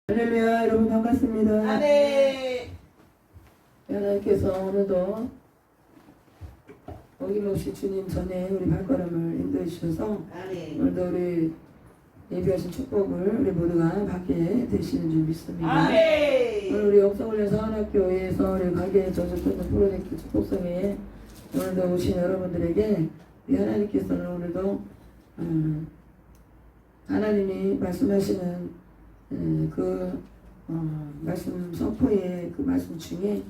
할렐루야, 여러분 반갑습니다. 아멘. 하나님께서 오늘도 어김없이 주님 전에 우리 발걸음을 인도해 주셔서 아멘. 오늘도 우리 예비하신 축복을 우리 모두가 받게 되시는 줄 믿습니다. 아멘. 오늘 우리 역성훈련 사관학교에서 우리 가게 저주받는 프로젝트 축복성에 오늘도 오신 여러분들에게 우리 하나님께서는 오늘도 하나님이 말씀하시는 말씀 선포의 그 말씀 중에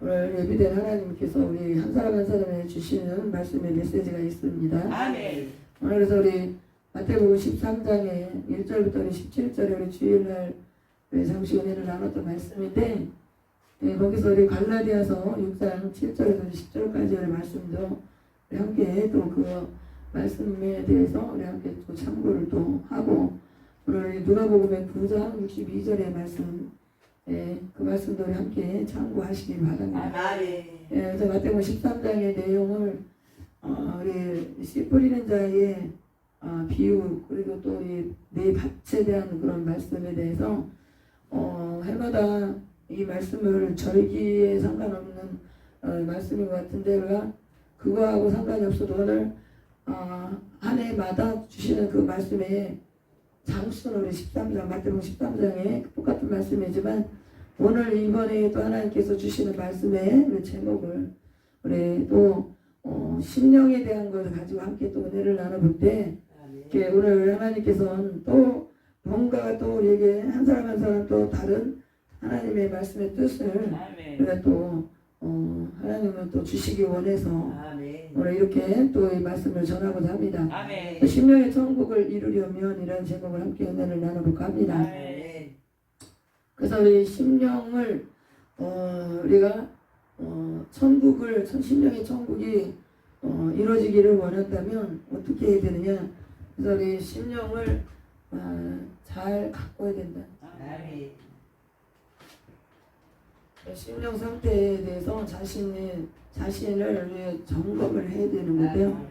오늘 예비된 하나님께서 우리 한 사람 한 사람에 주시는 말씀의 메시지가 있습니다. 아멘. 오늘 그래서 우리 마태복음 13장의 1절부터 17절에 우리 주일날 잠시 은혜를 나눴던 말씀인데 거기서 우리 갈라디아서 6장 7절에서 10절까지의 말씀도 우리 함께 또 그 말씀에 대해서 우리 함께 또 참고를 또 하고 오늘 누가복음의 9장 62절의 말씀, 그 말씀도 우리 함께 참고하시길 바랍니다. 아멘. 그래서 마태복음 13장의 내용을 우리 씨 뿌리는 자의 비유 그리고 또 우리 내 밭에 대한 그런 말씀에 대해서 해마다 이 말씀을 절기에 상관없는 말씀인 것 같은데 우리가 그거하고 상관이 없어도 오늘 한 해마다 주시는 그 말씀에 장수는 우리 13장, 마태복음 13장에 똑같은 말씀이지만 오늘 이번에 또 하나님께서 주시는 말씀의 우리 제목을 우리 또 심령에 대한 것을 가지고 함께 또 은혜를 나눠볼 때 오늘 하나님께서는 또 뭔가 또 우리에게 한 사람 한 사람 또 다른 하나님의 말씀의 뜻을 우리가 또 하나님은 또 주시기 원해서 오늘 이렇게 또 이 말씀을 전하고자 합니다. 아멘. 심령의 천국을 이루려면 이라는 제목을 함께 은혜를 나눠볼까 합니다. 아멘. 그래서 우리 심령을 우리가 천국을 심령의 천국이 이루어지기를 원한다면 어떻게 해야 되느냐? 그래서 우리 심령을 잘 가꿔야 된다. 아멘. 심령 상태에 대해서 자신을 우리 점검을 해야 되는 건데요.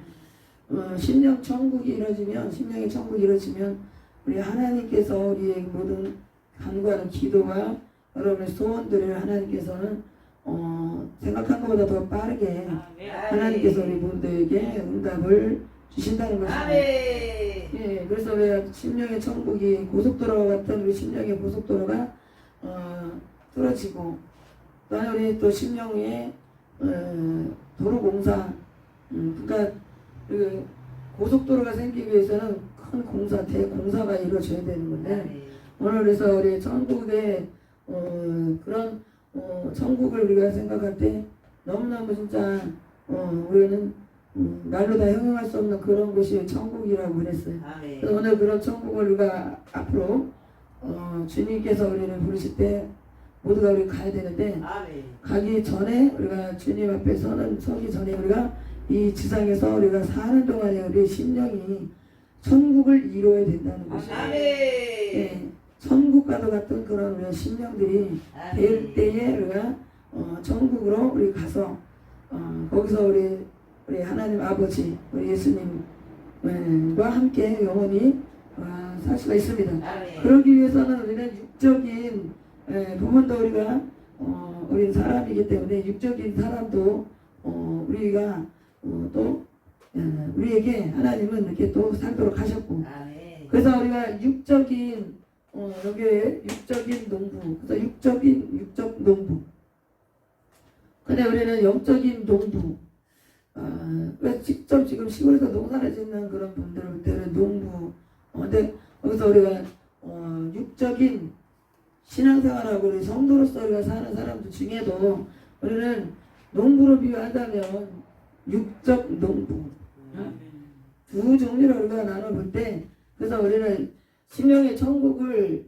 심령 천국이 이루어지면 심령의 천국이 이루어지면 우리 하나님께서 우리의 모든 간구하는 기도와 여러분의 소원들을 하나님께서는 생각한 것보다 더 빠르게 하나님께서 우리 모두에게 응답을 주신다는 것입니다. 예, 그래서 왜 심령의 천국이 고속도로와 같은 우리 심령의 고속도로가 뚫어지고 또한 우리 또 심령의 도로공사 그러니까 그 고속도로가 생기기 위해서는 큰 공사, 대공사가 이루어져야 되는 건데 오늘 그래서 우리 천국의 그런 천국을 우리가 생각할 때 너무너무 진짜 우리는 말로 다 형용할 수 없는 그런 곳이 천국이라고 그랬어요. 그래서 오늘 그런 천국을 우리가 앞으로 주님께서 우리를 부르실 때 모두가 우리 가야 되는데 가기 전에 우리가 주님 앞에 서기 전에 우리가 이 지상에서 우리가 사는 동안에 우리 심령이 천국을 이루어야 된다는 것이에요. 예, 천국과도 같은 그런 우리 심령들이 될 때에 우리가 천국으로 우리 가서 거기서 우리 하나님 아버지 우리 예수님과 함께 영원히 살 수가 있습니다. 그러기 위해서는 우리는 육적인 부분도 우리가 우리 사람이기 때문에 육적인 사람도 우리가 또 우리에게 하나님은 이렇게 또 살도록 하셨고 그래서 우리가 육적인 여기에 육적인 농부 그래서 육적 농부 근데 우리는 영적인 농부 그래서 직접 지금 시골에서 농사를 짓는 그런 분들은 농부 근데 거기서 우리가 육적인 신앙생활하고 우리 성도로서 우리가 사는 사람들 중에도 우리는 농부로 비유하자면 육적 농부 두 종류로 우리가 나눠볼 때 그래서 우리는 심령의 천국을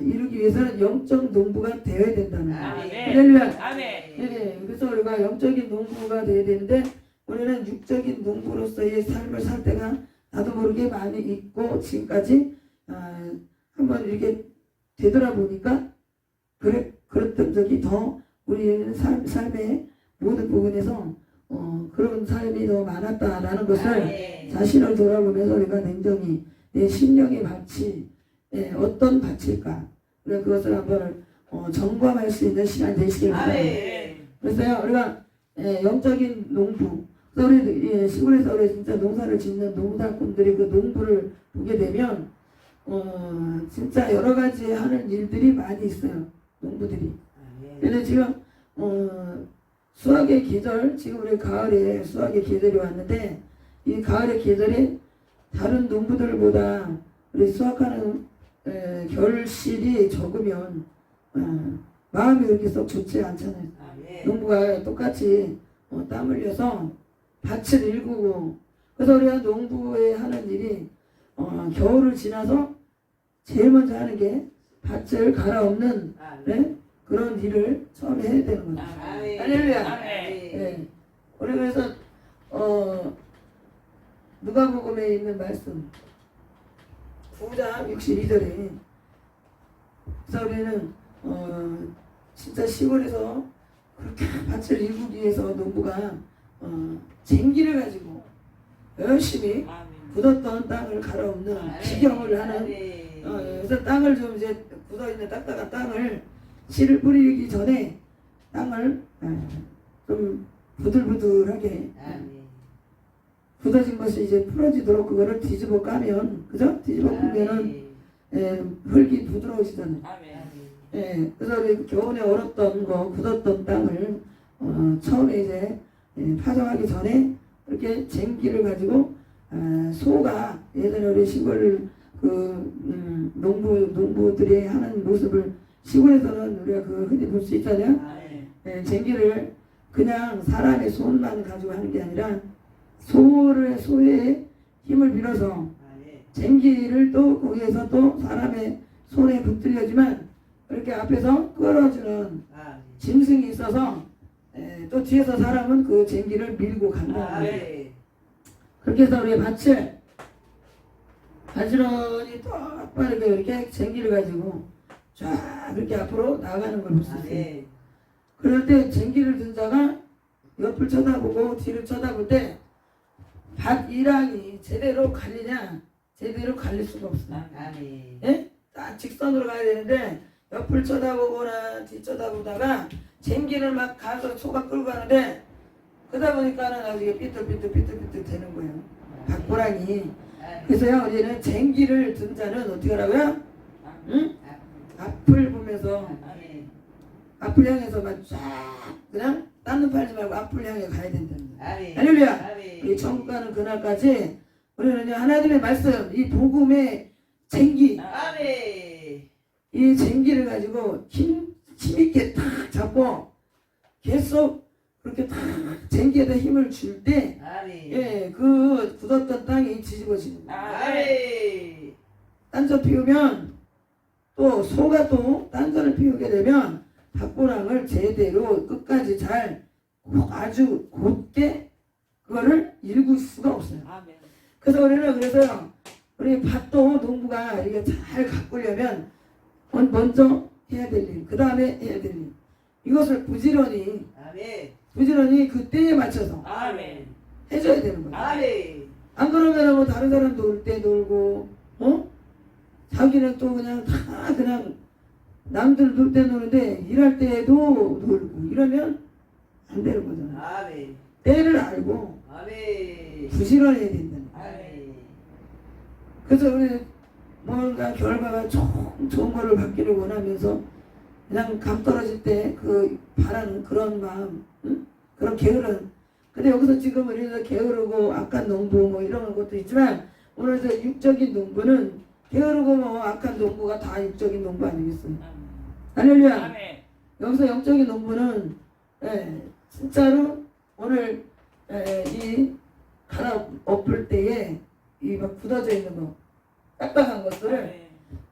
이루기 위해서는 영적 농부가 되어야 된다는 거예요. 할렐루야. 네, 그래서 우리가 영적인 농부가 되어야 되는데 우리는 육적인 농부로서의 삶을 살 때가 나도 모르게 많이 있고 지금까지 한번 이렇게 되돌아보니까 그랬던 적이 더 우리는 삶의 모든 부분에서 그런 삶이 더 많았다라는 것을 자신을 돌아보면서 우리가 냉정히 내 심령의 밭이 어떤 밭일까? 그래서 그것을 한번 점검할 수 있는 시간이 되시길 바랍니다. 아멘. 그래서요, 우리가 영적인 농부, 그래서 우리 시골에서 우리 진짜 농사를 짓는 농사꾼들이 그 농부를 보게 되면 진짜 여러 가지 하는 일들이 많이 있어요. 농부들이. 근데 지금 수확의 계절, 지금 우리 가을에 수확의 계절이 왔는데 이 가을의 계절이 다른 농부들보다 우리 수확하는 결실이 적으면 마음이 그렇게 썩 좋지 않잖아요. 농부가 똑같이 땀 흘려서 밭을 일구고, 그래서 우리가 농부에 하는 일이 겨울을 지나서 제일 먼저 하는 게 밭을 갈아엎는 그런 일을 처음에 해야 되는 거죠. 할렐루야. 네. 우리 그래서 누가복음에 있는 말씀 9장 62절에 그래서 우리는 진짜 시골에서 그렇게 밭을 일구기 위해서 농부가 쟁기를 가지고 열심히 굳었던 땅을 갈아엎는 지경을 하는 그래서 땅을 좀 이제 굳어있는 딱딱한 땅을 씨를 뿌리기 전에 땅을 좀 부들부들하게 굳어진 것이 이제 풀어지도록 그거를 뒤집어 까면, 그죠? 뒤집어 꾸면은 흙이 부드러워지잖아요. 그래서 우리 겨우내 얼었던 거, 굳었던 땅을 처음에 이제 파종하기 전에 이렇게 쟁기를 가지고 소가 예전에 우리 시골 그 농부들이 하는 모습을 시골에서는 우리가 그 흔히 볼 수 있잖아요. 쟁기를 그냥 사람의 손만 가지고 하는 게 아니라 소의 힘을 빌어서 쟁기를 또 거기에서 또 사람의 손에 붙들려지만 이렇게 앞에서 끌어주는 짐승이 있어서 또 뒤에서 사람은 그 쟁기를 밀고 간다. 그렇게 해서 우리 밭을 바지런히 똑바르게 이렇게 쟁기를 가지고 쫙 이렇게 앞으로 나가는 걸 볼 수 있어요. 그럴 때 쟁기를 든 자가 옆을 쳐다보고 뒤를 쳐다볼 때 밭 이랑이 제대로 갈리냐? 제대로 갈릴 수가 없어요. 딱 직선으로 가야 되는데 옆을 쳐다보거나 뒤 쳐다보다가 쟁기를 막 가서 소가 끌고 가는데 그러다 보니까는 나중에 삐뚤삐뚤 되는 거예요. 밭고랑이. 그래서요, 우리는 쟁기를 든 자는 어떻게 하라고요? 응? 앞을 보면서 앞을 향해서만 쫙 그냥 딴 데 팔지 말고 앞을 향해 가야 된다는 거예요. 할렐루야. 우리 천국 가는 그날까지 우리는 하나님의 말씀, 이 복음의 쟁기, 이 쟁기를 가지고 힘있게 탁 잡고 계속 그렇게 탁 쟁기에다 힘을 줄 때 그 굳었던 땅이 뒤집어지는 거예요. 딴저 피우면 또 소가 또 딴저를 피우게 되면 밭고랑을 제대로 끝까지 잘 아주 곧게 그거를 일굴 수가 없어요. 그래서 우리는 그래서요, 우리 밭도 농부가 이게 잘 가꾸려면 먼저 해야 될 일, 그 다음에 해야 될 일, 이것을 부지런히 그 때에 맞춰서 해줘야 되는 거예요. 안 그러면 뭐 다른 사람 놀 때 놀고 자기는 또 그냥 다 그냥 남들 놀 때 노는데 일할 때도 놀고 이러면 안 되는 거잖아요. 때를 알고 부지런해야 된다는 거예요. 그래서 우리 뭔가 결과가 좋은 거를 받기를 원하면서 그냥 감 떨어질 때 그 바라는 그런 마음, 그런 게으른. 근데 여기서 지금 우리는 게으르고 악한 농부 뭐 이런 것도 있지만 오늘 저 육적인 농부는 게으르고 뭐 악한 농부가 다 육적인 농부 아니겠어요? 할렐루야. 여기서 영적인 농부는 진짜로 오늘 이 갈아엎을 때에 이 막 굳어져 있는 거 딱딱한 것들을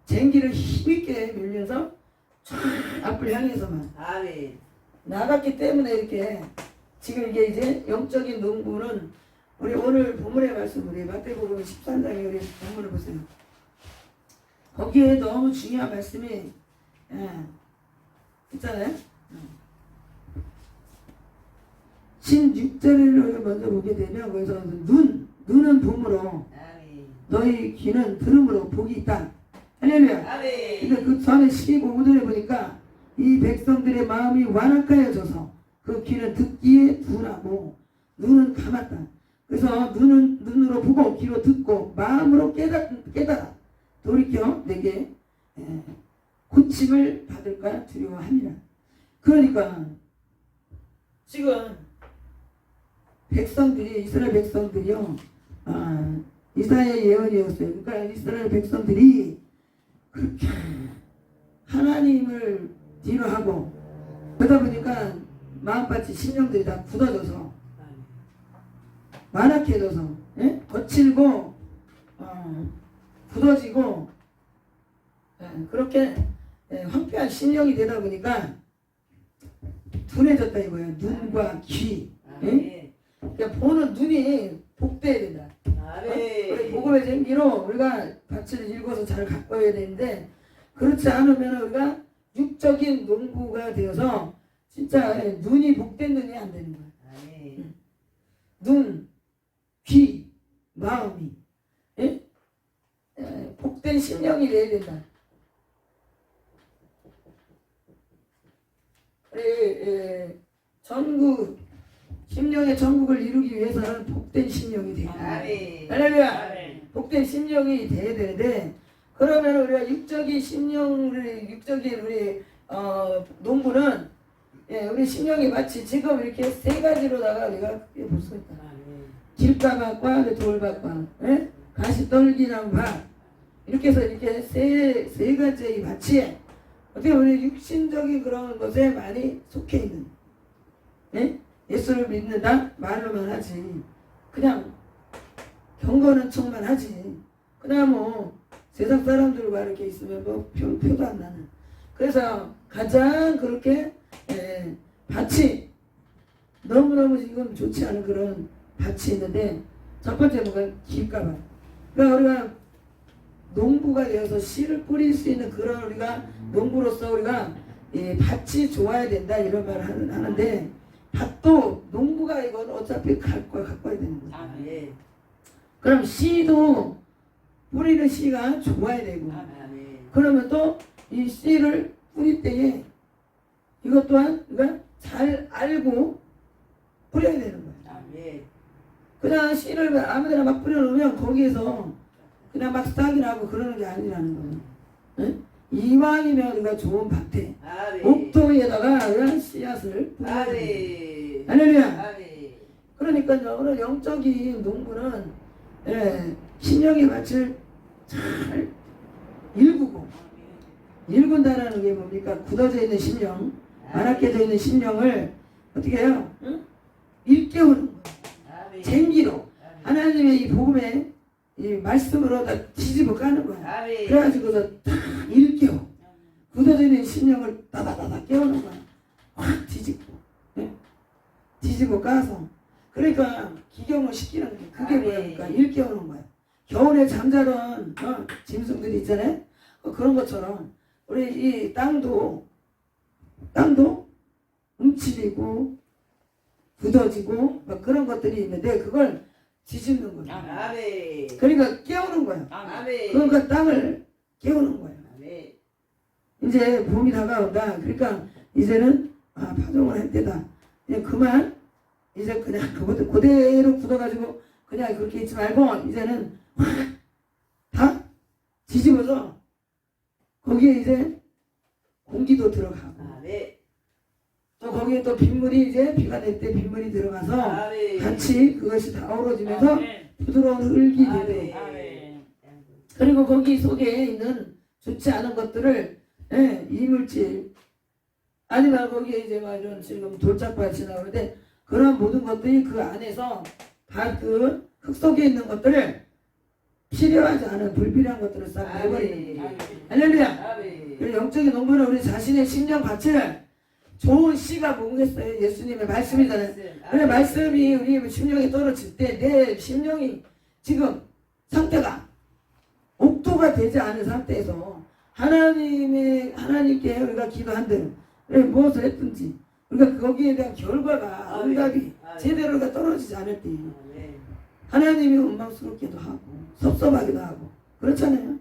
쟁기를 힘있게 밀면서 쫙 앞을 향해서만 나갔기 때문에 이렇게 지금 이게 이제 영적인 농부는 우리 오늘 본문의 말씀 우리 마태복음 13장에 우리 본문을 보세요. 거기에 너무 중요한 말씀이 있잖아요. 16절을 먼저 보게 되면 거기서 눈은 봄으로 너희 귀는 들음으로 복이 있다. 할렐루야. 아멘. 근데 그 전에 15절에 보니까 이 백성들의 마음이 완악하여져서 그 귀는 듣기에 둔하고 눈은 감았다. 그래서 눈으로 보고 귀로 듣고 마음으로 깨달아 돌이켜 내게 고침을 받을까 두려워합니다. 그러니까 지금 백성들이 이스라엘 백성들이요, 이사야의 예언이었어요. 그러니까 이스라엘 백성들이 그렇게 하나님을 뒤로 하고 그러다 보니까 마음밭이 심령들이 다 굳어져서 완악해져서 거칠고 굳어지고 그렇게 황폐한 심령이 되다 보니까 둔해졌다 이거예요. 눈과 귀. 그러니까 보는 눈이 복돼야 된다. 우리 복음의 생기로 우리가 가치를 읽어서 잘 가꿔야 되는데 그렇지 않으면 우리가 육적인 농부가 되어서 진짜 눈이 복된 눈이 안 되는 거예요. 눈, 귀, 마음이 복된 심령이 돼야 된다. 전국 심령의 전국을 이루기 위해서는 복된 심령이 돼야 된다. 할렐루야. 복된 심령이 돼야 되는데 그러면 우리가 육적인 심령, 육적인 우리 농부는 우리 심령이 마치 지금 이렇게 세 가지로다가 우리가 볼 수 있다. 길가밭과 돌밭과 가시떨기나무 밭 이렇게 해서 이렇게 세 가지의 밭이 어떻게 보면 육신적인 그런 것에 많이 속해 있는 예수를 믿는다 말로만 하지 그냥 경건한 척만 하지 그냥 뭐 세상 사람들과 이렇게 있으면 뭐 표도 안 나는 그래서 가장 그렇게 밭이 너무너무 지금 좋지 않은 그런 밭이 있는데 첫 번째 뭐가 길가밭. 그러니까 우리가 농부가 되어서 씨를 뿌릴 수 있는 그런 우리가 농부로서 우리가 밭이 좋아야 된다 이런 말을 하는데 밭도 농부가 이건 어차피 갖고 와야 되는 거예요. 그럼 씨도 뿌리는 씨가 좋아야 되고 그러면 또 이 씨를 뿌릴 때에 이것 또한 우리가 잘 알고 뿌려야 되는 거예요. 그냥 씨를 아무데나 막 뿌려놓으면 거기에서 그냥 막 싹이 나고 그러는 게 아니라는 거예요. 이왕이면 우리가 좋은 밭에 옥토에다가 그냥 씨앗을 뿌려야 돼요. 할렐루야. 그러니까 오늘 영적인 농부는 신령의 밭을 잘 일군다라는 게 뭡니까? 굳어져 있는 심령, 완악해져 있는 심령을 어떻게 해요? 일깨우는 거예요. 쟁기로 하나님의 이 복음의 이 말씀으로 다 뒤집어 까는 거야. 그래가지고서 다 일깨워. 굳어져 있는 심령을 따다다다 깨우는 거야. 확 뒤집어 까서. 그러니까 기경을 시키는 거야. 그게 뭐야? 일깨우는 거야. 겨울에 잠자던 짐승들이 있잖아요. 그런 것처럼 우리 이 땅도 움츠리고 굳어지고 막 그런 것들이 있는데 그걸 뒤집는 거예요. 그러니까 깨우는 거예요. 그러니까 땅을 깨우는 거예요. 이제 봄이 다가온다. 그러니까 이제는 파종을 할 때다. 그냥 그만 이제 그냥 그대로 굳어가지고 그냥 그렇게 있지 말고 이제는 확 다 뒤집어서 거기에 이제 공기도 들어가고 또 거기에 또 빗물이 이제 비가 낼 때 빗물이 들어가서 같이 그것이 다 어우러지면서 부드러운 흙이 되도록 그리고 거기 속에 있는 좋지 않은 것들을 이물질 아니면 거기에 이제 막 이런 지금 돌짝밭이 나오는데 그런 모든 것들이 그 안에서 다 그 흙 속에 있는 것들을 필요하지 않은 불필요한 것들을 싹 내버리는 거예요. 할렐루야. 그리고 영적인 농부는 우리 자신의 심령 밭을 좋은 씨가 뭐겠어요? 예수님의 말씀이잖아요. 그래 말씀이 우리 심령에 떨어질 때 내 심령이 지금 상태가 옥토가 되지 않은 상태에서 하나님께 우리가 기도한들 그래 무엇을 했든지 우리가 거기에 대한 결과가 응답이 제대로가 떨어지지 않을 때 하나님이 원망스럽기도 하고 섭섭하기도 하고 그렇잖아요.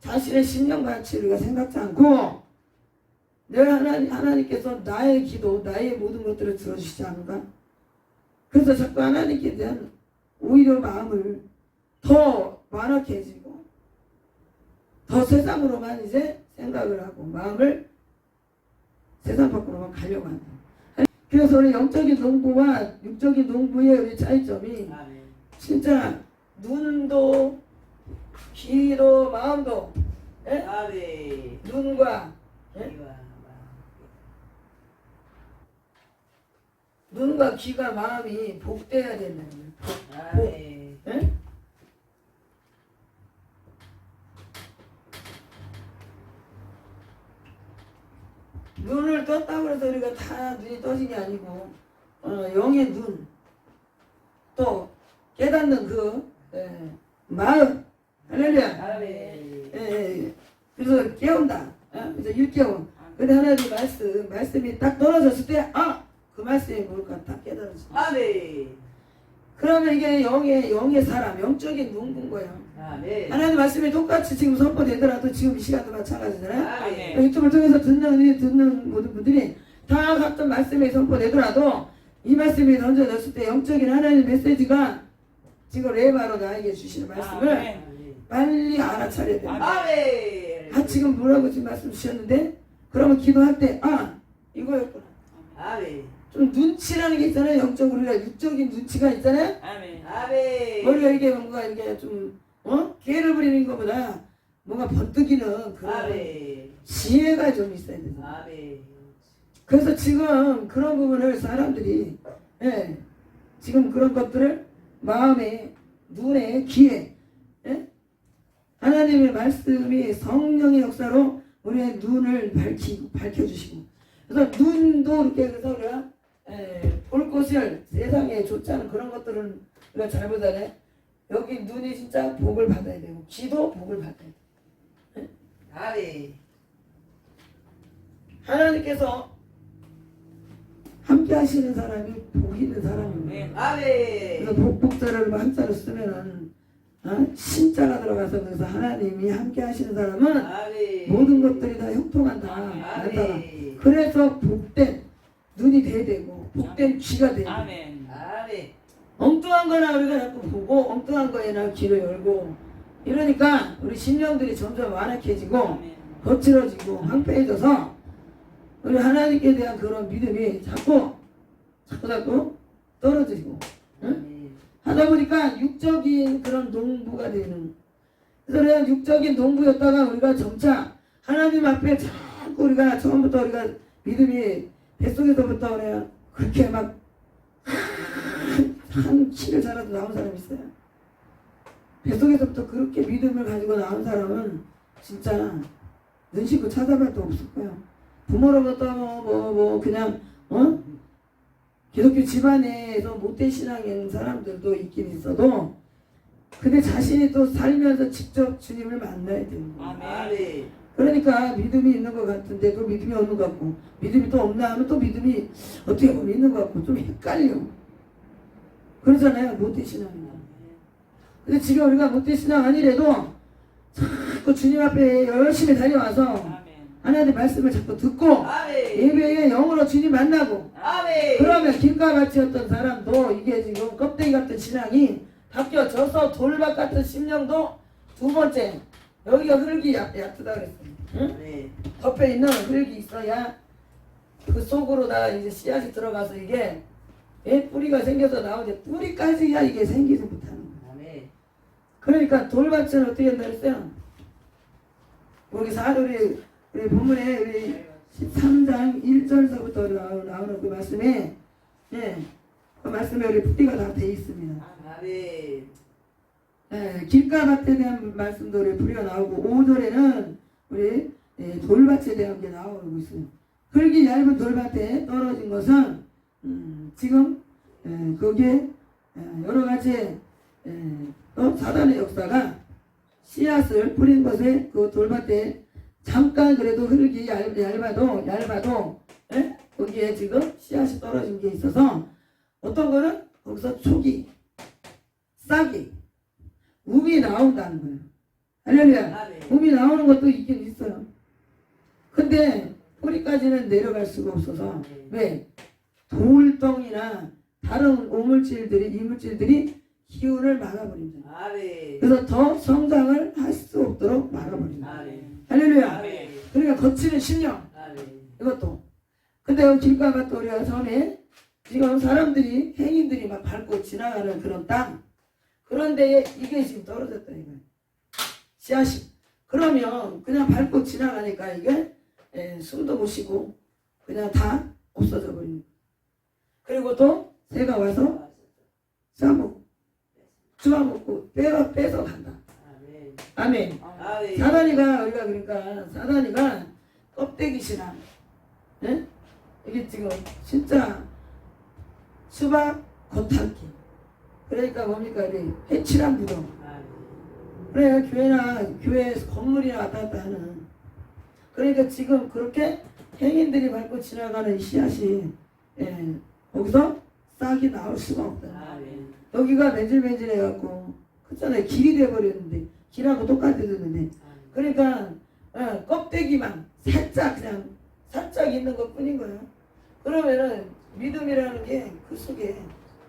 자신의 심령같이 우리가 생각지 않고 늘 하나님께서 나의 기도, 나의 모든 것들을 들어주시지 않을까? 그래서 자꾸 하나님께 대한 오히려 마음을 더 완악해 해지고 더 세상으로만 이제 생각을 하고 마음을 세상 밖으로만 가려고 한다. 그래서 우리 영적인 농부와 육적인 농부의 우리 차이점이 아멘. 진짜 눈도 귀도 마음도 예? 아멘. 눈과 예? 이와 눈과 귀가 마음이 복돼야 된다는 거예요. 아멘. 예? 눈을 떴다고 해서 우리가 다 눈이 떠진 게 아니고 영의 눈, 또 깨닫는 그 마음, 할렐루야. 아멘. 예. 그래서 깨운다. 그래서 일깨움. 근데 하나님 말씀이 딱 떨어졌을 때, 그 말씀이 뭘까 딱 깨달아져. 아멘. 그러면 이게 영의 사람, 영적인 농부인 거예요. 아멘. 하나님 말씀이 똑같이 지금 선포되더라도 지금 이 시간도 마찬가지잖아요. 아멘. 유튜브를 통해서 듣는 모든 분들이 다 같은 말씀이 선포되더라도 이 말씀이 던져졌을 때 영적인 하나님 메시지가 지금 레바로 나에게 주시는 말씀을 아멘. 빨리 알아차려야 돼요. 아멘. 지금 뭐라고 지금 말씀 주셨는데 그러면 기도할 때 이거였구나. 아멘. 좀 눈치라는 게 있잖아요. 영적으로 우리가 육적인 눈치가 있잖아요. 아멘. 아멘. 머리가 이게 뭔가 이게 좀 개를 부리는 것보다 뭔가 번뜩이는 그런 아멘. 지혜가 좀 있어야 돼요. 아멘. 그래서 지금 그런 부분을 사람들이 지금 그런 것들을 마음에, 눈에, 귀에 하나님의 말씀이 성령의 역사로 우리의 눈을 밝혀주시고 그래서 눈도 이렇게 그래서 우리가 볼 것을 세상에 좋지 않은 그런 것들은 우리가 잘 보잖아요. 여기 눈이 진짜 복을 받아야 되고 귀도 복을 받아야 돼요. 아멘. 하나님께서 함께 하시는 사람이 복 있는 사람입니다. 아멘. 그래서 복자를 한자로 쓰면은 신자가 들어가서 그래서 하나님이 함께 하시는 사람은 아멘. 모든 것들이 다 형통한다. 아멘. 그래서 복된 눈이 돼야 되고 복된 귀가 돼야 되고 아멘. 아멘. 엉뚱한 거나 우리가 자꾸 보고 엉뚱한 거에나 귀를 열고 이러니까 우리 심령들이 점점 완악해지고 아멘. 거칠어지고 황폐해져서 우리 하나님께 대한 그런 믿음이 자꾸 떨어지고 아멘. 하다 보니까 육적인 그런 농부가 되는 그래서 그냥 육적인 농부였다가 우리가 점차 하나님 앞에 자꾸 우리가 처음부터 우리가 믿음이 뱃속에서부터 그냥 그렇게 막 한 키를 자라도 나온 사람이 있어요. 뱃속에서부터 그렇게 믿음을 가지고 나온 사람은 진짜 눈 씻고 찾아봐도 없을 거예요. 부모로부터 그냥 기독교 집안에서 못된 신앙인 사람들도 있긴 있어도 근데 자신이 또 살면서 직접 주님을 만나야 되는 거예요. 아멘. 그러니까 믿음이 있는 것 같은데 또 믿음이 없는 것 같고 믿음이 또 없나 하면 또 믿음이 어떻게 보면 있는 것 같고 좀 헷갈려. 그러잖아요. 못된 신앙이나. 근데 지금 우리가 못된 신앙 아니래도 자꾸 주님 앞에 열심히 달려와서 아멘. 하나님의 말씀을 자꾸 듣고 아멘. 예배에 영으로 주님 만나고 아멘. 그러면 길가같이였던 사람도 이게 지금 껍데기 같은 신앙이 바뀌어져서 돌박 같은 심령도 두 번째 여기가 흙이 얕다 그랬어요. 응? 아멘. 덮여 있는 흙이 있어야 그 속으로다가 이제 씨앗이 들어가서 이게 뿌리가 생겨서 나오는데 뿌리까지야 이게 생기지 못하는 거야. 아멘. 그러니까 돌밭은 어떻게 한다 그랬어요? 거기서 우리 본문에 우리 13장 1절서부터 나오는 그 말씀에 그 말씀에 우리 뿌리가 다 돼 있습니다. 아멘. 길가밭에 대한 말씀도 우리 뿌리가 나오고 5절에는 우리 돌밭에 대한 게 나오고 있어요. 흙이 얇은 돌밭에 떨어진 것은 지금 거기에 여러 가지 또 사단의 역사가 씨앗을 뿌린 것에 그 돌밭에 잠깐 그래도 흙이 얇아도 거기에 지금 씨앗이 떨어진 게 있어서 어떤 거는 거기서 촉이 싹이 우이 나온다는 거예요. 할렐루야. 아멘. 봄이 나오는 것도 있긴 있어요. 근데 뿌리까지는 내려갈 수가 없어서 왜? 돌덩이나 다른 오물질들이 이물질들이 기운을 막아버립니다. 아멘. 그래서 더 성장을 할 수 없도록 막아버립니다. 아멘. 할렐루야. 아멘. 그러니까 거치는 신령 아멘. 이것도. 근데 여기 길가가 또 우리가 처음에 지금 사람들이 행인들이 막 밟고 지나가는 그런 땅 그런 데에 이게 지금 떨어졌다 이거예요. 씨앗이. 그러면 그냥 밟고 지나가니까 이게 숨도 못 쉬고 그냥 다 없어져 버립니다. 그리고 또 새가 와서 싸먹고 주워먹고 뺏어 간다. 아멘. 아멘. 아멘. 사단이가 우리가 그러니까 사단이가 껍데기 신앙. 예? 이게 지금 진짜 수박 겉핥기. 그러니까 뭡니까 이 해칠한 무덤. 아멘. 그래 교회나 교회에서 건물이나 왔다 갔다 하는. 그러니까 지금 그렇게 행인들이 밟고 지나가는 이 씨앗이 거기서 싹이 나올 수가 없다. 아멘. 여기가 맨질맨질해갖고 그잖아요. 길이 돼버렸는데 길하고 똑같이 됐는데 그러니까 껍데기만 살짝 그냥 살짝 있는 것 뿐인 거예요. 그러면은 믿음이라는 게 그 속에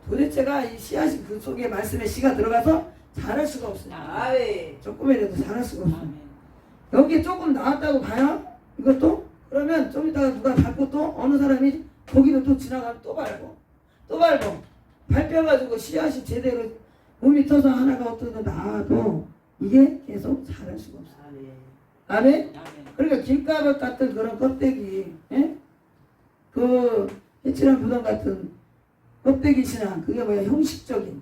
도대체가 이 씨앗이 그 속에 말씀의 씨가 들어가서 자랄 수가 없어요. 아멘. 조금이라도 자랄 수가 없어요. 여기 조금 나왔다고 봐요. 이것도 그러면 좀 이따가 누가 밟고 또 어느 사람이 거기로 또 지나가면 또 밟고 또 밟고 밟혀가지고 씨앗이 제대로 몸이 터서 하나가 어떻게 나와도 이게 계속 자랄 수가 없어요. 아멘. 아멘? 그러니까 길가벗 같은 그런 껍데기, 예? 그 해칠한 부담 같은 껍데기 신앙, 그게 뭐야 형식적인,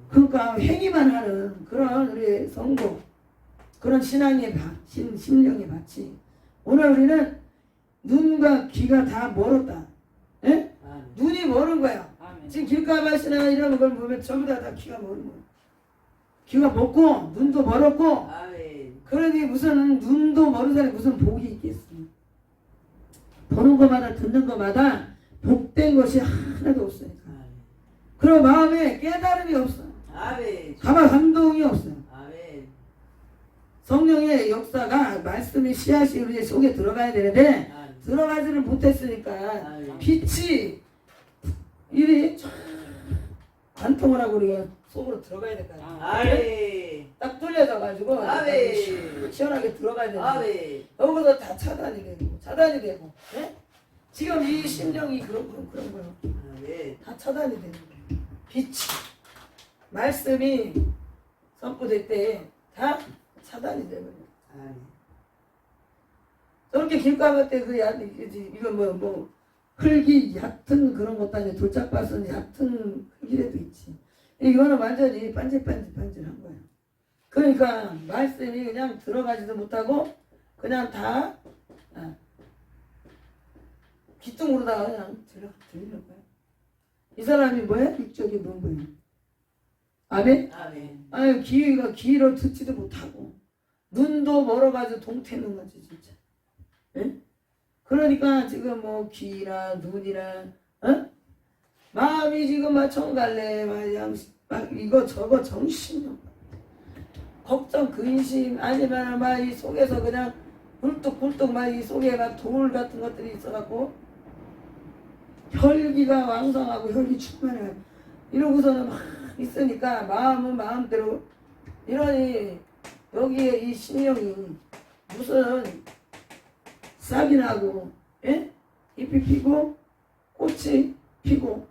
그러니까 행위만 하는 그런 우리 성도, 그런 신앙의 밭, 심령의 밭이 오늘 우리는 눈과 귀가 다 멀었다. 예? 아멘. 눈이 멀은 거야. 지금 길가밭이나 이런 걸 보면 전부 다 귀가 멀은 거야. 귀가 멀고 눈도 멀었고 아멘. 그러니 무슨 눈도 멀은 사람이 무슨 복이 있겠어. 보는 것마다 듣는 것마다 복된 것이 하나도 없으니까. 그리고 마음에 깨달음이 없어. 아멘. 가만 감동이 없어요. 아멘. 성령의 역사가 말씀의 씨앗이 우리 속에 들어가야 되는데 아멘. 들어가지를 못했으니까 아멘. 빛이 이리 관통을 하고 우리가 속으로 들어가야 될 거 아니야. 아멘. 딱 뚫려져가지고 아멘. 시원하게 들어가야 되는데 아멘. 여기서 다 차단이 되고 예? 지금 이 심령이 그런 거예요. 아멘. 다 차단이 되는 거예요. 빛이 말씀이 선포될 때 다 차단이 되거든요. 아멘. 저렇게 길가볼 때 이거 뭐 흙이 얕은 그런 것도 아니고 돌짝밭은 얕은 흙이라도 있지. 이거는 완전히 반질반질한 거예요. 그러니까 말씀이 그냥 들어가지도 못하고 그냥 다 귀뚱으로다가 그냥 들리는 거예요. 이 사람이 뭐야? 육적이 뭔 거예요? 아멘? 아멘. 아유 귀로 듣지도 못하고 눈도 멀어가지고 동태는 거지 진짜. 예? 그러니까 지금 뭐 귀나 눈이나 마음이 지금 막 청갈래 막 이거 저거 정신력 걱정 근심 아니면 막 이 속에서 그냥 굴뚝굴뚝 막 이 속에 막 돌 같은 것들이 있어갖고 혈기가 왕성하고 혈기 충만해 이러고서는 막 있으니까 마음은 마음대로 이러니 여기에 이 신령이 무슨 싹이 나고 잎이 피고 꽃이 피고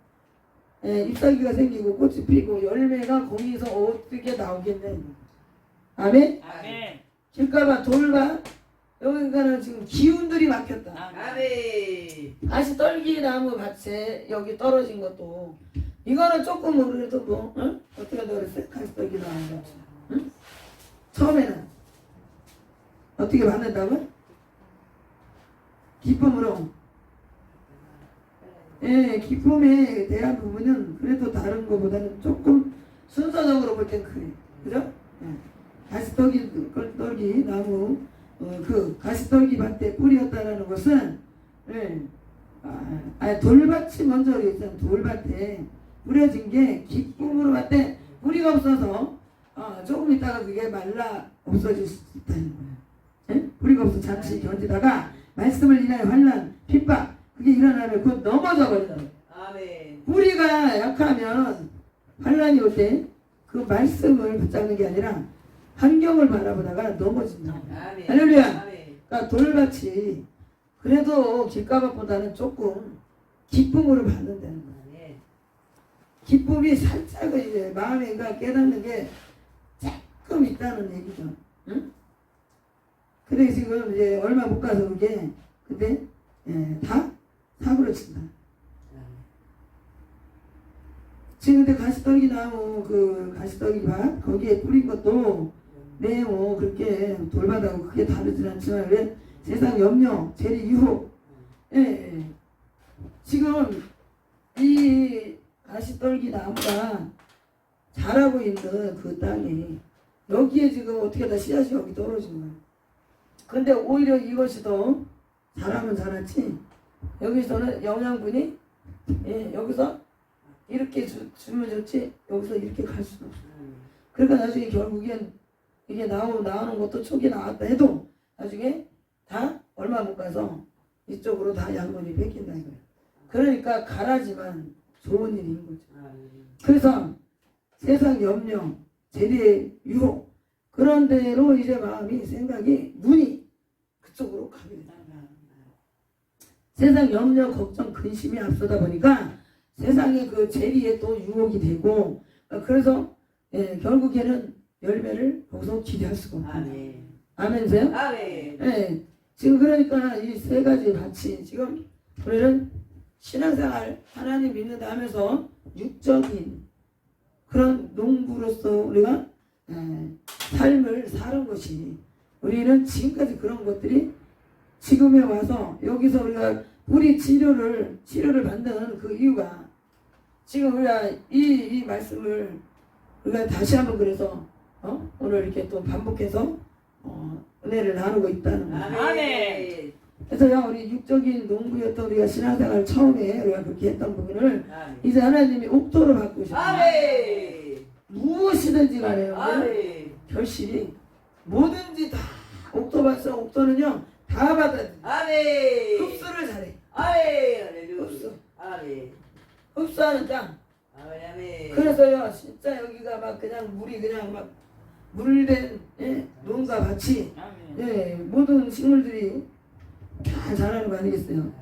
잎사귀가 생기고 꽃이 피고 열매가 거기서 어떻게 나오겠네. 아멘? 아멘. 길가봐 돌봐 여기가는 지금 기운들이 막혔다. 아멘. 다시 떨기나무 밭에 여기 떨어진 것도 이거는 조금 그래도 뭐 어떻게 한다고 그랬어요? 다시 떨기나무 밭 응? 처음에는 어떻게 받는다고? 기쁨으로. 기쁨에 대한 부분은 그래도 다른 것보다는 조금 순서적으로 볼 땐 그래. 그죠? 가시떨기 나무, 가시떨기 밭에 뿌리였다라는 것은, 돌밭이 먼저 있잖아. 돌밭에 뿌려진 게 기쁨으로 밭에 뿌리가 없어서 조금 있다가 그게 말라 없어질 수 있다는 거예요. 예? 뿌리가 없어 잠시 견디다가 말씀을 인하여 환난, 핍박 그게 일어나면 곧 넘어져 버려요. 아멘. 뿌리가 약하면 환난이 올 때 그 말씀을 붙잡는 게 아니라 환경을 바라보다가 넘어진다. 아멘. 할렐루야. 아멘. 그러니까 돌같이 그래도 길가밭보다는 조금 기쁨으로 받는다는 거예요. 아멘. 기쁨이 살짝은 이제 마음에 깨닫는 게 조금 있다는 얘기죠. 응? 근데 지금 이제 얼마 못 가서 그게 근데 다 사고를 친다. 지금 근데 가시떨기 나무 그 가시떨기 밭 거기에 뿌린 것도 뭐 그렇게 돌바다고 크게 다르진 않지만 왜 세상 염려, 재리, 유혹 지금 이 가시떨기 나무가 자라고 있는 그 땅이 여기에 지금 어떻게 다 씨앗이 여기 떨어진 거예요. 근데 오히려 이것이 더 자라면 자랐지 여기서는 영양분이 여기서 이렇게 주면 좋지 여기서 이렇게 갈 수는 없어. 그러니까 나중에 결국엔 이게 나오는 것도 초기 나왔다 해도 나중에 다 얼마 못 가서 이쪽으로 다 양분이 뺏긴다 이거예요. 그러니까 가라지만 좋은 일인 거죠. 그래서 세상 염려, 재리의 유혹 그런 대로 이제 마음이 생각이 눈이 그쪽으로 가게 된다. 세상 염려, 걱정, 근심이 앞서다 보니까 세상의 그 재리에 또 유혹이 되고 그래서 결국에는 열매를 거기서 기대할 수가 없다. 아멘. 아멘세요? 아멘. 지금 그러니까 이 세 가지 밭이 지금 우리는 신앙생활 하나님 믿는다 하면서 육적인 그런 농부로서 우리가 삶을 사는 것이 우리는 지금까지 그런 것들이 지금에 와서 여기서 우리가 우리 치료를 받는 그 이유가 지금 우리가 이 말씀을 우리가 다시 한번 그래서 오늘 이렇게 또 반복해서 은혜를 나누고 있다는 거죠. 아멘. 그래서 우리 육적인 농부였던 우리가 신앙생활 처음에 우리가 그렇게 했던 부분을 이제 하나님이 옥도로 바꾸셨어요. 아멘. 무엇이든지 간에요. 아멘. 결실이 뭐든지 다 옥도 받서 옥도는요 다 받아야 아멘. 흡수를 잘해. 아멘. 할렐루야. 흡수. 아멘. 흡수하는 땅. 아멘. 아멘. 그래서요 진짜 여기가 막 그냥 물이 그냥 막 물된 농가 밭이 모든 식물들이 다 자라는 거 아니겠어요?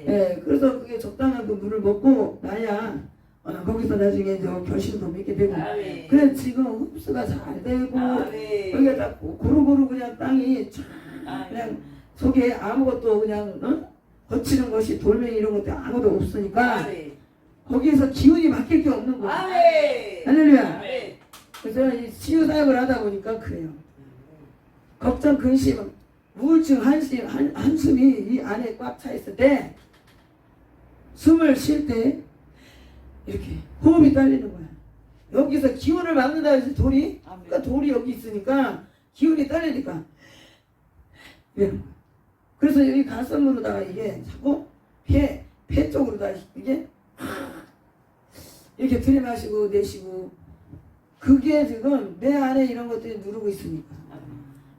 아멘. 그래서 그게 적당한 그 물을 먹고 나야 거기서 나중에 저 결실도 맺게 되고 아멘. 그래 지금 흡수가 잘 되고 아멘. 여기가 다 고루고루 그냥 땅이 쫙 그냥 속에 아무것도 그냥 거치는 것이 돌멩이 이런 것도 아무도 없으니까 아멘. 거기에서 기운이 막힐 게 없는 거예요. 아멘. 할렐루야. 아멘. 그래서 이 치유 사역을 하다 보니까 그래요. 걱정, 근심, 우울증, 한숨이 이 안에 꽉 차 있을 때 숨을 쉴 때 이렇게 호흡이 딸리는 거야. 여기서 기운을 막는다 해서 돌이 그러니까 돌이 여기 있으니까 기운이 딸리니까 이러는 거야. 그래서 여기 가슴으로다가 이게 자꾸 폐 쪽으로다 이게 이렇게 들이마시고 내쉬고 그게 지금 내 안에 이런 것들이 누르고 있으니까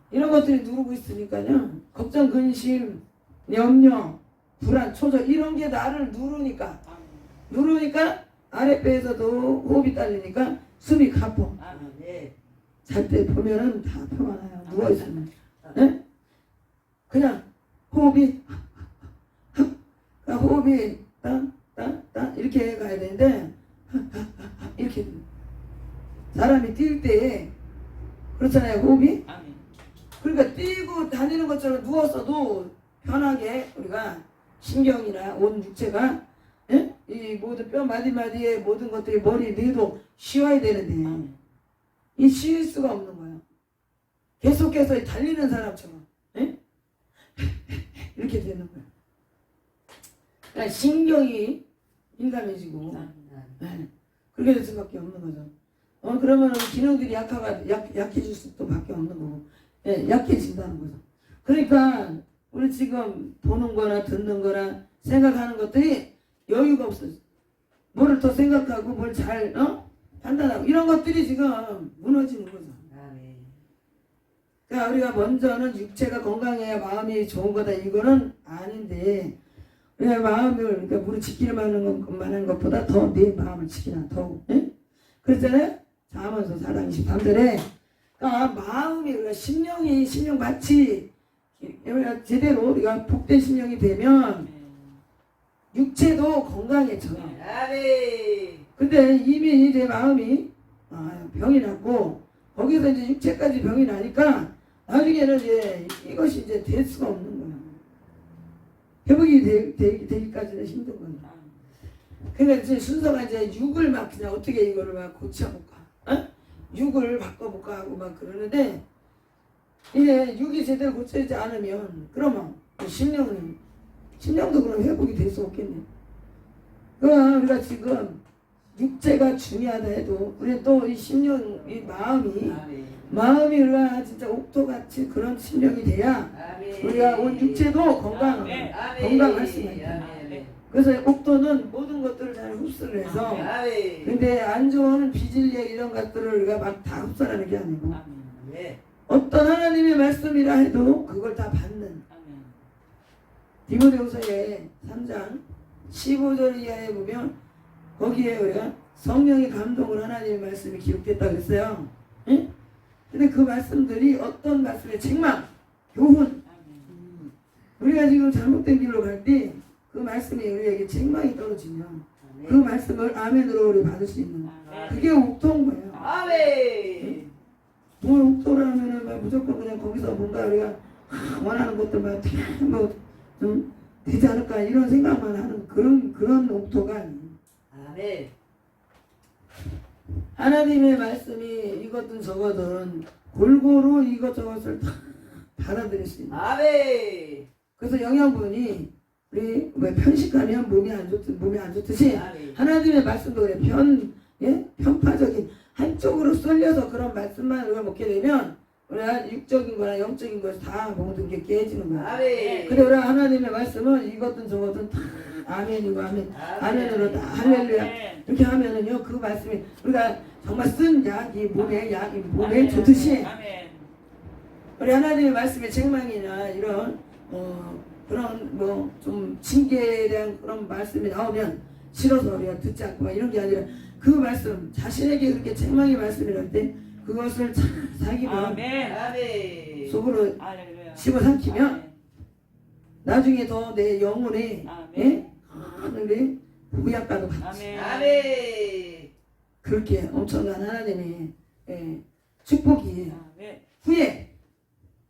이런 것들이 누르고 있으니까요 걱정, 근심, 염려, 불안, 초조 이런 게 나를 누르니까 아랫배에서도 호흡이 딸리니까 숨이 가뻐. 아멘. 잘 때 보면은 다 표가 나요. 누워있으면 그냥 호흡이 호흡이 땅 이렇게 가야 되는데 이렇게 사람이 뛸 때 그렇잖아요 호흡이. 그러니까 뛰고 다니는 것처럼 누웠어도 편하게 우리가 신경이나 온 육체가 이 모든 뼈 마디마디에 모든 것들이 머리 뇌도 쉬어야 되는데 이 쉴 수가 없는 거예요. 계속해서 달리는 사람처럼 이렇게 되는 거예요. 그러니까 신경이 민감해지고 그렇게 될 수밖에 없는 거죠. 그러면 기능들이 약해질 수밖에 없는 거고 약해진다는 거죠. 그러니까 우리 지금 보는 거나 듣는 거나 생각하는 것들이 여유가 없어져. 뭐를 더 생각하고 뭘 잘 판단하고 이런 것들이 지금 무너지는 거죠. 아멘. 그러니까 우리가 먼저는 육체가 건강해야 마음이 좋은 거다 이거는 아닌데 우리가 마음을 그러니까 무릇 지키려 하는 것보다 더 내 마음을 지키나 더욱 그랬잖아요. 자면서 4장 23절에 그러니까 마음이 우리가 심령이 심령 마치 우리가 제대로 우리가 복된 심령이 되면 육체도 건강해져. 아멘. 근데 이미 이제 마음이 병이 났고 거기서 이제 육체까지 병이 나니까 나중에는 이제 이것이 이제 될 수가 없는 거야. 회복이 되기까지는 힘든 거야. 그러니까 이제 순서가 이제 육을 막 그냥 어떻게 이거를 막 고쳐볼까, 육을 바꿔볼까 하고 막 그러는데 이게 육이 제대로 고쳐지지 않으면 그러면 심령도 그럼 회복이 될 수 없겠네. 그러니까 우리가 지금 육체가 중요하다 해도 우리 또 이 심령, 이 마음이 우리가 진짜 옥토같이 그런 심령이 돼야 아멘. 우리가 온 육체도 건강할 수가 있다. 그래서 옥토는 모든 것들을 잘 흡수를 해서 아멘. 근데 안 좋은 비질리에 이런 것들을 우리가 막 다 흡수하는 게 아니고 아멘. 어떤 하나님의 말씀이라 해도 그걸 다 받는 디모데후서의 3장 15절 이하에 보면 거기에 우리가 성령의 감동으로 하나님의 말씀이 기록됐다고 했어요. 응? 근데 그 말씀들이 어떤 말씀의 책망, 교훈 우리가 지금 잘못된 길로 갈 때 그 말씀이 우리에게 책망이 떨어지면 그 말씀을 아멘으로 우리 받을 수 있는 그게 옥토인 거예요. 아멘. 뭐 옥토라면은 무조건 그냥 거기서 뭔가 우리가 원하는 것들만 뭐좀 되지 않을까 이런 생각만 하는 그런 옥토가 아니에요. 아멘. 하나님의 말씀이 이것든 저것든 골고루 이것저것을 다 받아들일 수 있는. 아멘. 그래서 영양분이 우리 왜 편식하면 몸이 안 좋듯이 아멘. 하나님의 말씀도 그래 편파적인 한쪽으로 쏠려서 그런 말씀만 우리가 먹게 되면 우리가 육적인 거나 영적인 거 다 모든 게 깨지는 거야. 아멘. 근데 우리가 하나님의 말씀은 이것든 저것든 다 아멘이고 아멘으로 다 할렐루야 이렇게 하면은요 그 말씀이 우리가 정말 쓴 약이 몸에 좋듯이 우리 하나님의 말씀의 책망이나 이런 그런 뭐 좀 징계에 대한 그런 말씀이 나오면 싫어서 우리가 듣지 않고 막 이런 게 아니라 그 말씀 자신에게 그렇게 책망의 말씀이랄 때 그것을 자기가 아멘. 속으로 집어삼키면 나중에 더 내 영혼에 하늘의 구약과도 같이 아멘. 그렇게 엄청난 하나님의 축복이 후에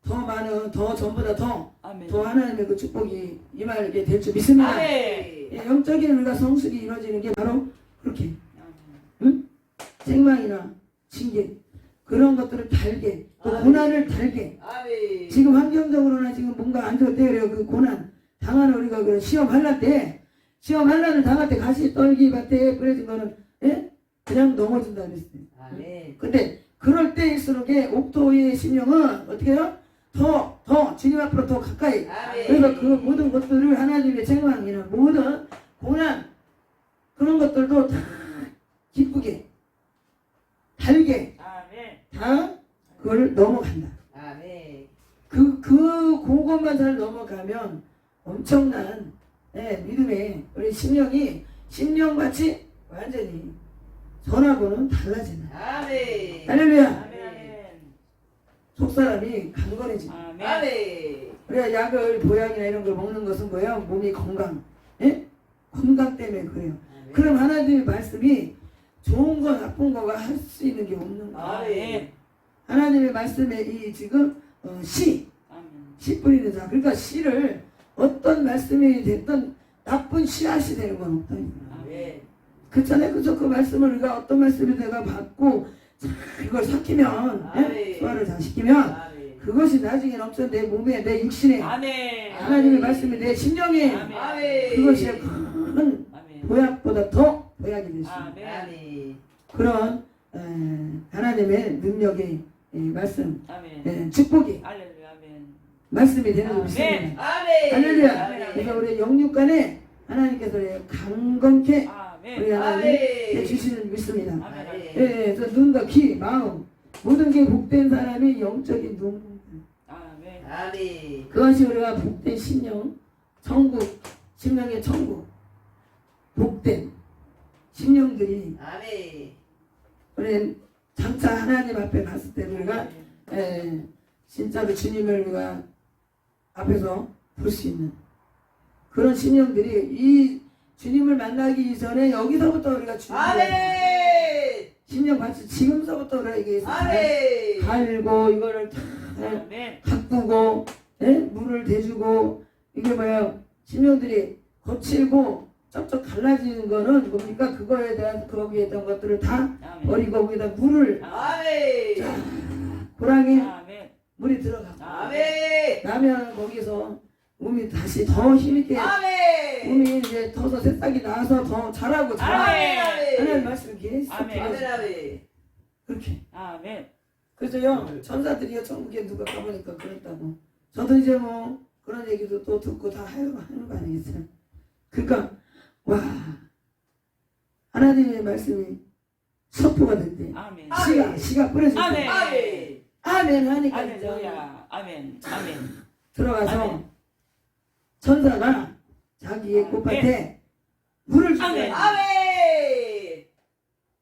더 많은 더 전보다 더 하나님의 그 축복이 임하게 될 줄 믿습니다. 아멘. 영적인 우리가 성숙이 이루어지는 게 바로 그렇게 책망이나 징계 그런 것들을 달게 또 고난을 달게 아멘. 지금 환경적으로나 지금 뭔가 안 좋을 때 그래요. 그 고난 당하는 우리가 그 시험 할랄 때 당할 때 가시 떨기 밭에 뿌려진 거는 그냥 넘어진다 그랬어요. 아멘. 근데 그럴 때일수록에 옥토의 심령은 어떻게 해요? 더 주님 앞으로 더 가까이. 아멘. 그래서 그 모든 것들을 하나님의 책망이나 모든 고난 그런 것들도 다 기쁘게 달게 다 그걸 넘어간다. 아멘. 그것만 잘 넘어가면 엄청난 믿음의 우리 심령같이 완전히 전하고는 달라지는. 아멘. 할렐루야. 속사람이 강건해지는. 아멘. 우리가 약을 보약이나 이런 걸 먹는 것은 뭐예요? 몸이 건강. 건강 때문에 그래요. 그럼 하나님의 말씀이 좋은 거 나쁜 거가 할 수 있는 게 없는 거예요. 아멘. 하나님의 말씀에 이 지금 씨 뿌리는 자. 그러니까 씨를 어떤 말씀이 됐든 나쁜 씨앗이 되는 건 없다. 아멘. 그렇잖아요. 그죠? 그 말씀을 우리가 어떤 말씀을 내가 받고 그걸 삭히면 소화를 잘 시키면 아멘. 그것이 나중에 넘쳐 내 몸에 내 육신에 하나님의 말씀이 내 심령에 아멘. 그것이 큰 보약보다 더 보약이 될 수 있는 아멘. 그런 하나님의 능력의 말씀 축복이 말씀이 되는 줄 믿습니다. 아멘. 할렐루야. 그래서 우리 영육간에 하나님께서 강건케 우리 하나님 아멘. 해주시는 믿습니다. 아멘. 예, 그래서 눈과 귀, 마음 모든 게 복된 사람이 영적인 눈. 아멘. 아멘. 그것이 우리가 복된 심령, 천국, 심령의 천국, 복된 심령들이 아멘. 우리 장차 하나님 앞에 갔을 때 우리가 진짜로 주님을 우리가 앞에서 볼 수 있는 그런 심령들이 이 주님을 만나기 이전에 여기서부터 우리가 주님을 아멘. 심령 같이 지금서부터 우리가 이게 아멘. 갈고 이거를 다 아멘. 가꾸고 물을 대주고 이게 뭐야 심령들이 거칠고 쩍쩍 갈라지는 거는 뭡니까? 그거에 대한 거기에 있던 것들을 다 아멘. 버리고 거기다 물을 아멘. 고랑에 아멘. 물이 들어가고 아멘. 나면 거기서 몸이 다시 더 힘있게 아멘. 몸이 이제 더서 새싹이 나서 더 자라고 아멘. 하나님 말씀을 계속 아멘. 아멘. 아멘. 그렇게 아멘. 그래서요 천사들이요 천국에 누가 가보니까 그랬다고 저도 이제 뭐 그런 얘기도 또 듣고 다 하는 거 아니겠어요? 그러니까 와 하나님의 말씀이 선포가 된대. 아멘. 씨가 뿌려질 때 아멘. 아멘. 아멘 하니까 이제 할렐루야. 아멘. 아멘. 들어가서 아멘. 천사가 자기의 아멘. 꽃밭에 물을 주고 아멘. 아멘.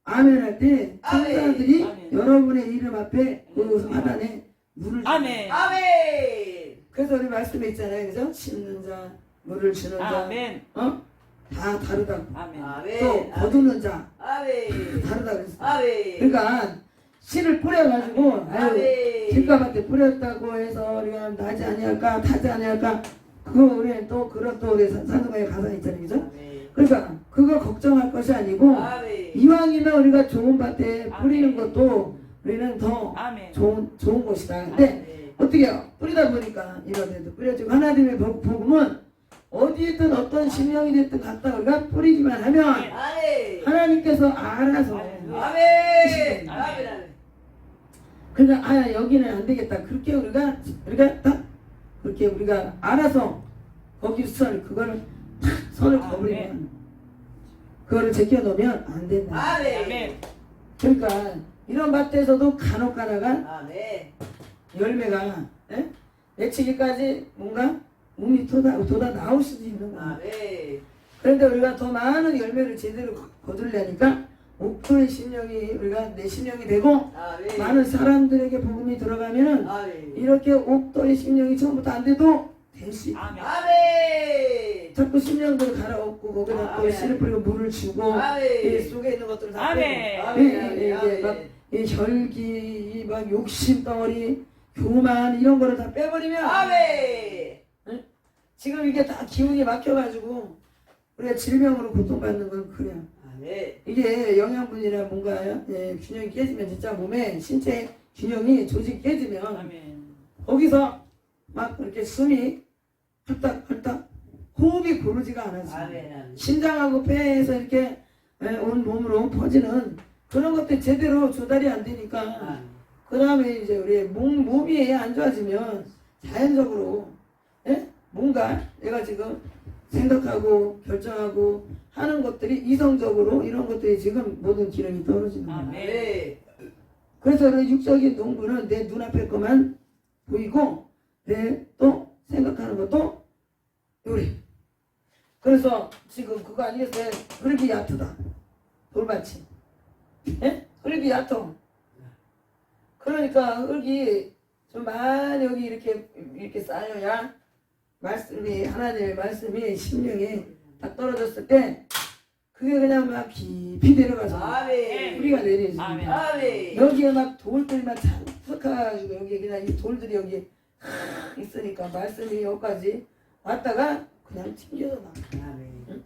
아멘 할 때 아멘. 천사들이 아멘. 여러분의 이름 앞에 그 하단에 물을 주고 아멘. 아멘. 그래서 우리 말씀에 있잖아요. 그죠? 심는 자, 물을 주는 자, 아멘. 다 다르다고. 아멘. 아멘. 또 거두는 자, 아멘. 다르다고 그랬어. 아멘. 그러니까 씨를 뿌려가지고 아유 아멘. 길가밭에 뿌렸다고 해서 우리가 나지 아니할까 타지 아니할까 그거 우리는 또 그런 또 우리 산성가에 가사 있잖아요. 그죠? 아멘. 그러니까 그거 걱정할 것이 아니고 아멘. 이왕이면 우리가 좋은 밭에 뿌리는 아멘. 것도 우리는 더 아멘. 좋은 것이다. 근데 아멘. 어떻게 해요? 뿌리다 보니까 이런 데도 뿌려지고 하나님의 복음은 어디에든 어떤 심령이 됐든 갖다 우리가 뿌리기만 하면 아멘. 하나님께서 알아서 아멘. 아멘. 아멘. 아멘. 그러니까 여기는 안 되겠다. 그렇게 우리가 딱 그렇게 우리가 알아서 거기 그거를 탁 선을 아멘. 거버리면 그거를 제껴놓으면 안 된다. 아멘. 아멘. 그러니까 이런 밭에서도 간혹 가다가 아멘. 열매가 맺히기까지 뭔가 몸이 돋아 나올 수도 있는 거야. 아멘. 그런데 우리가 더 많은 열매를 제대로 거두려니까 옥토의 심령이 우리가 내 심령이 되고 아멘. 많은 사람들에게 복음이 들어가면은 아멘. 이렇게 옥토의 심령이 처음부터 안 돼도 될 수 있다. 아멘. 아멘. 자꾸 심령들을 갈아엎고 거기다 또 아멘. 씨를 뿌리고 물을 주고 이 아멘. 속에 있는 것들을 다 아멘. 빼고 아멘. 이게 아멘. 막 이 혈기, 이 막 욕심 덩어리, 교만 이런 거를 다 빼버리면 아멘. 지금 이게 다 기운이 막혀가지고 우리가 질병으로 고통받는 건 그래요. 아멘. 이게 영양분이나 뭔가요? 균형이 깨지면 진짜 몸에 신체 균형이 조직이 깨지면 아멘. 거기서 막 그렇게 숨이 헐떡헐떡 호흡이 고르지가 않아서 아멘. 심장하고 폐에서 이렇게 온 몸으로 퍼지는 그런 것들 제대로 조달이 안 되니까 그 다음에 이제 우리 몸이 안 좋아지면 자연적으로 뭔가 내가 지금 생각하고 결정하고 하는 것들이 이성적으로 이런 것들이 지금 모든 기능이 떨어지는 거야. 아멘. 그래서 그 육적인 농부는 내 눈앞에 것만 보이고 내 또 생각하는 것도 요래. 그래서 지금 그거 아니겠어요? 그렇게 얕다. 돌밭이. 그렇게 얕어. 그러니까 흙이 좀 많이 여기 이렇게 쌓여야 말씀이 하나님의 말씀이 심령에 딱 떨어졌을 때 그게 그냥 막 깊이 내려가서 아멘. 뿌리가 내리지. 아멘. 아멘. 여기에 막 돌들만 잔뜩 가지고 여기 그냥 이 돌들이 여기 있으니까 말씀이 여기까지 왔다가 그냥 튕겨져 나가. 아멘.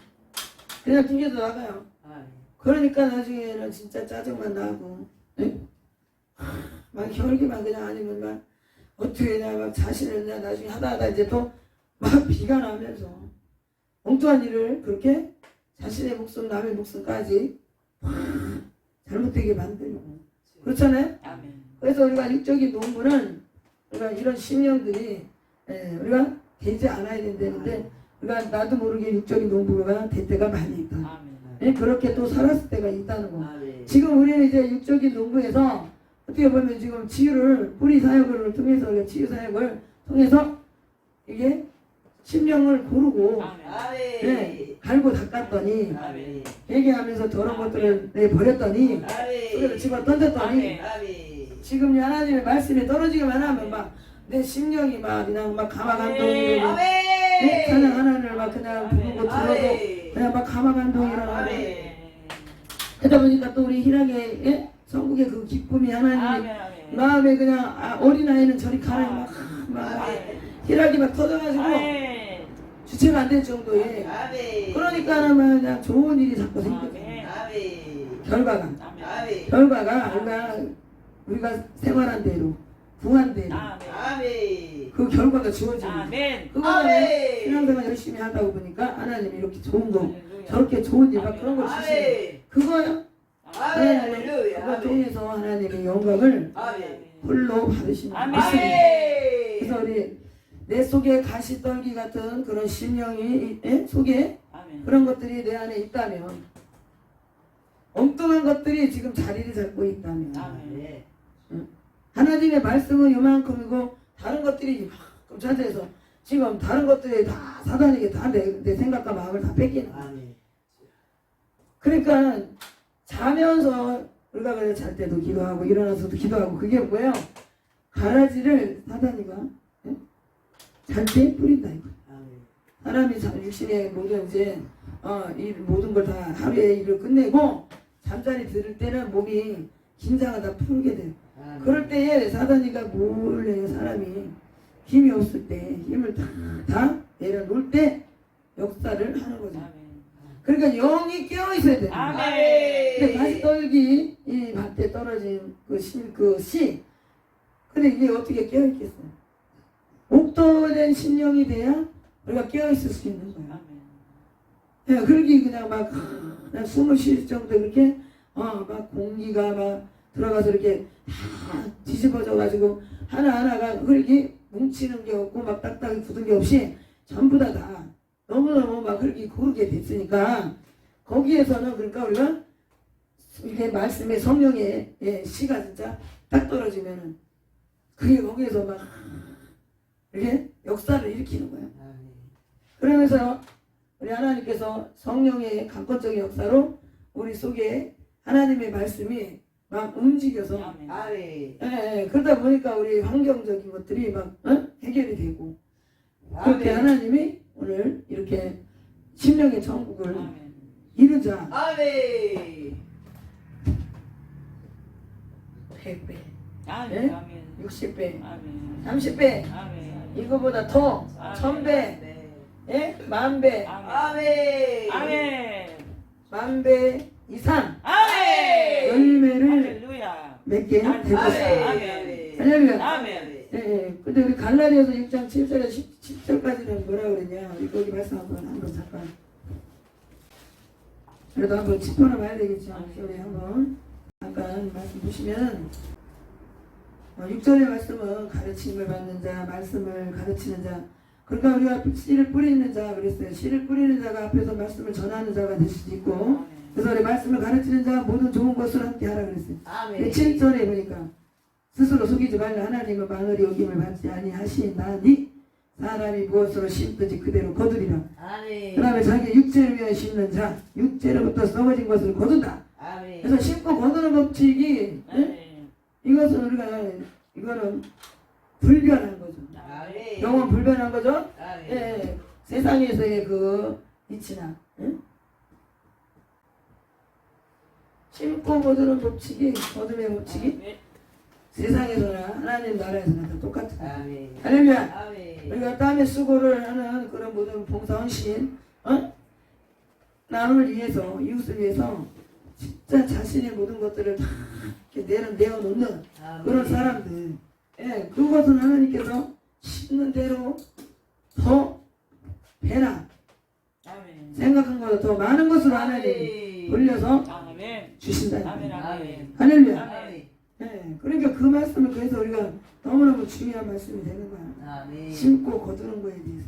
그냥 튕겨져 나가요. 아멘. 그러니까 나중에는 진짜 짜증만 나고 막 혈기만 그냥 아니면 막 어떻게 해야 막 자신을 그냥 나중에 하다 이제 또 막 비가 나면서 엉뚱한 일을 그렇게 자신의 목숨 남의 목숨까지 잘못되게 만들고 그렇잖아요. 아멘. 그래서 우리가 육적인 농부는 우리가 이런 심령들이 우리가 되지 않아야 된다는데 우리가 나도 모르게 육적인 농부가 될 때가 많이 있다. 아멘. 예, 그렇게 또 살았을 때가 있다는 거. 아멘. 지금 우리는 이제 육적인 농부에서 어떻게 보면 지금 치유를 뿌리 사역을 통해서 치유 사역을 통해서 이게 심령을 고르고 아멘. 아멘. 예, 갈고 닦았더니 아멘. 회개하면서 더러운 것들을 내버렸더니 그래서 아멘. 집어 던졌더니 아멘. 아멘. 지금 하나님의 말씀이 떨어지기만 하면 막 내 심령이 막 그냥 막 가마간동이고 아멘. 찬양 하나님을 막 그냥 부르고 들어도 아멘. 그냥 막 가마간동이 일어나고 아멘. 그러다 보니까 또 우리 희락의 예? 성국의 그 기쁨이 하나님이 아멘. 아멘. 마음에 그냥 어린아이는 저리 가라 막 희락이 막 터져가지고 아멘. 주체가 안 될 정도의 아멘. 그러니까는 막 그냥 좋은 일이 자꾸 생겨요. 아멘. 아멘. 결과가 아멘. 그러니까 우리가 생활한 대로 구한 대로 아멘. 아멘. 그 결과가 주어지는 거예요. 아멘. 그거는 아멘. 신앙생활 열심히 하다 보니까 하나님이 이렇게 좋은 거 할렐루야. 저렇게 좋은 일 막 그런 걸 주시는 아멘. 그거요. 아멘. 할렐루야. 그걸 아멘. 통해서 하나님의 영광을 아멘. 홀로 받으시는 아멘. 말씀입니다. 아멘. 그래서 우리 내 속에 가시떨기 같은 그런 심령이 속에 아멘. 그런 것들이 내 안에 있다면 엉뚱한 것들이 지금 자리를 잡고 있다면 아멘. 하나님의 말씀은 요만큼이고 다른 것들이 이만큼 차지해서 지금 다른 것들이 다 사단에게 다 내 생각과 마음을 다 뺏기는 거야. 아멘. 그러니까 자면서 우리가 그래 잘 때도 기도하고 일어나서도 기도하고 그게 뭐예요? 가라지를 사단이가 잘 때 뿌린다 이거. 아멘. 사람이 육신의 모든 이제 이 모든 걸 다 하루의 일을 끝내고 잠자리 들을 때는 몸이 긴장을 다 풀게 돼요. 아멘. 그럴 때에 사단이가 몰래 사람이 힘이 없을 때 힘을 다 내려놓을 때 역사를 하는 거죠. 아멘. 그러니까 영이 깨어 있어야 돼요. 아멘. 근데 다시 떨기 이 밭에 떨어진 그 씨. 근데 이게 어떻게 깨어 있겠어요? 옥도된 심령이 돼야 우리가 깨어 있을 수 있는 거예요. 아멘. 예, 그러기 그냥 막 그냥 숨을 쉴 정도 그렇게 막 공기가 막 들어가서 이렇게 다 뒤집어져 가지고 하나하나가 흐르기 뭉치는 게 없고 막 딱딱이 굳은 게 없이 전부 다 너무너무 막 흐르기 고르게 됐으니까 거기에서는 그러니까 우리가 이게 말씀의 성령의 씨가 진짜 딱 떨어지면은 그게 거기에서 막 이렇게 역사를 일으키는 거예요. 아멘. 그러면서 우리 하나님께서 성령의 강권적인 역사로 우리 속에 하나님의 말씀이 막 움직여서 아멘. 아멘. 그러다 보니까 우리 환경적인 것들이 막 해결이 되고 그렇게 아멘. 하나님이 오늘 이렇게 심령의 천국을 아멘. 이루자. 아멘. 100배, 아멘. 예? 아멘. 60배, 아멘. 30배, 아멘. 이거보다 더 1000배, 아멘. 10,000배, 아멘. 아멘. 10,000배 이상 아멘. 열매를 할렐루야. 맺게 되고 아멘. 있어요. 아멘. 할렐루야. 아멘. 예. 근데 우리 갈라디아서 6장 7절에 10절까지는 뭐라 그랬냐? 우리 거기 말씀 한번 잠깐. 그래도 한번 짚어나 봐야 되겠죠. 우리 한번 잠깐 말씀 보시면 6절의 말씀은 가르침을 받는 자, 말씀을 가르치는 자. 그러니까 우리가 씨를 뿌리는 자 그랬어요. 씨를 뿌리는 자가 앞에서 말씀을 전하는 자가 될 수도 있고, 그래서 우리 말씀을 가르치는 자 모든 좋은 것을 함께 하라 그랬어요. 아멘. 7절에 보니까 스스로 속이지 말라. 하나님은 마늘이 여김을 받지 아니하시나니 사람이 무엇으로 심든지 그대로 거두리라. 아멘. 그 다음에 자기 육체를 위하여 심는 자 육체로부터 썩어진 것을 거둔다. 아멘. 그래서 심고 거두는 법칙이 예? 아멘. 이것은 우리가 이거는 불변한 거죠. 아멘. 영원 불변한 거죠. 아멘. 예, 세상에서의 그 이치나 심고 거두는 법칙이 거둠의 법칙이 세상에서나 하나님 나라에서나 다 똑같아요. 아멘. 할렐루야. 아멘. 우리가 땀에 수고를 하는 그런 모든 봉사 헌신, 남을 위해서, 이웃을 위해서 진짜 자신의 모든 것들을 다 이렇게 내어놓는 그런 사람들. 예, 그것은 하나님께서 심는 대로 더 배나 아멘. 생각한 것보다 더 많은 것으로 하나님이 돌려서 아멘. 주신다. 아멘. 아멘. 할렐루야. 아멘. 예, 그러니까 그 말씀을 그래서 우리가 너무너무 중요한 말씀이 되는 거야. 아멘. 심고 거두는 거에 대해서.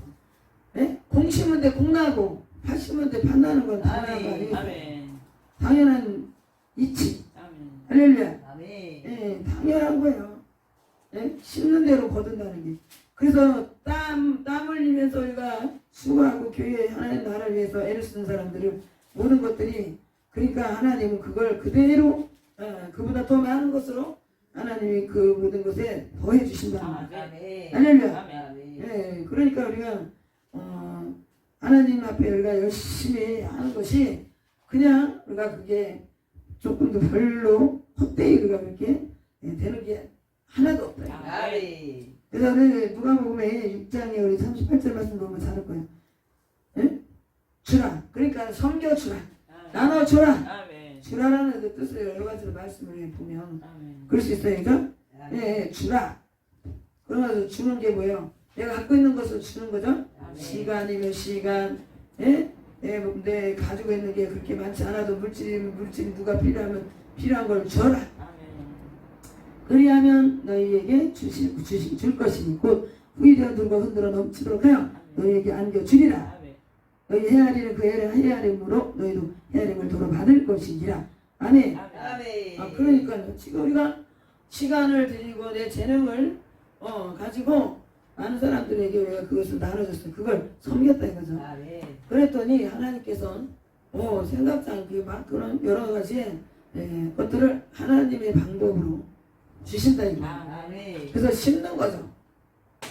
예? 공 심은 데 공 나고 팥 심은 데 팥 나는 건 당연한 거 아니에요. 아멘. 당연한 이치. 아멘. 할렐루야. 아멘. 예, 당연한 거예요. 예? 심는 대로 거둔다는 게. 그래서 땀 흘리면서 우리가 수고하고 교회 하나님 나라를 위해서 애를 쓰는 사람들을 모든 것들이 그러니까 하나님은 그걸 그대로 그보다 더 많은 것으로 하나님이 그 모든 것에 더해 주신다. 아멘. 할렐루야. 아멘. 예, 그러니까 우리가 하나님 앞에 우리가 열심히 하는 것이 그냥 우리가 그게 조금 더 별로 헛되이 우리가 그렇게 되는 게 하나도 없다. 아멘. 그래서 우리 누가복음에 6장에 우리 38절 말씀 보면 잘할 거예요. 예? 주라. 그러니까 섬겨주라. 나눠주라. 아멘. 주라라는 그 뜻을 여러 가지로 말씀을 보면 아멘. 그럴 수 있어요. 그죠? 예, 주라. 그러면서 주는 게 뭐예요? 내가 갖고 있는 것을 주는 거죠? 아멘. 시간이면 시간, 예? 내 가지고 있는 게 그렇게 많지 않아도 물질이 누가 필요하면 필요한 걸 줘라. 아멘. 그리하면 너희에게 줄 것이니 곧 후이되어 들고 흔들어 넘치도록 하여 너희에게 안겨주리라. 아멘. 너희 헤아리는 그 헤아림으로 너희도 헤아림을 도로 받을 것이니라. 아멘. 아멘. 그러니까요. 지금 우리가 시간을 드리고 내 재능을 가지고 많은 사람들에게 우리가 그것을 나눠줬어요. 그걸 섬겼다 이거죠. 아멘. 그랬더니 하나님께서 생각지 않게 막 그런 여러 가지 것들을 하나님의 방법으로 주신다 이거. 아멘. 그래서 심는 거죠.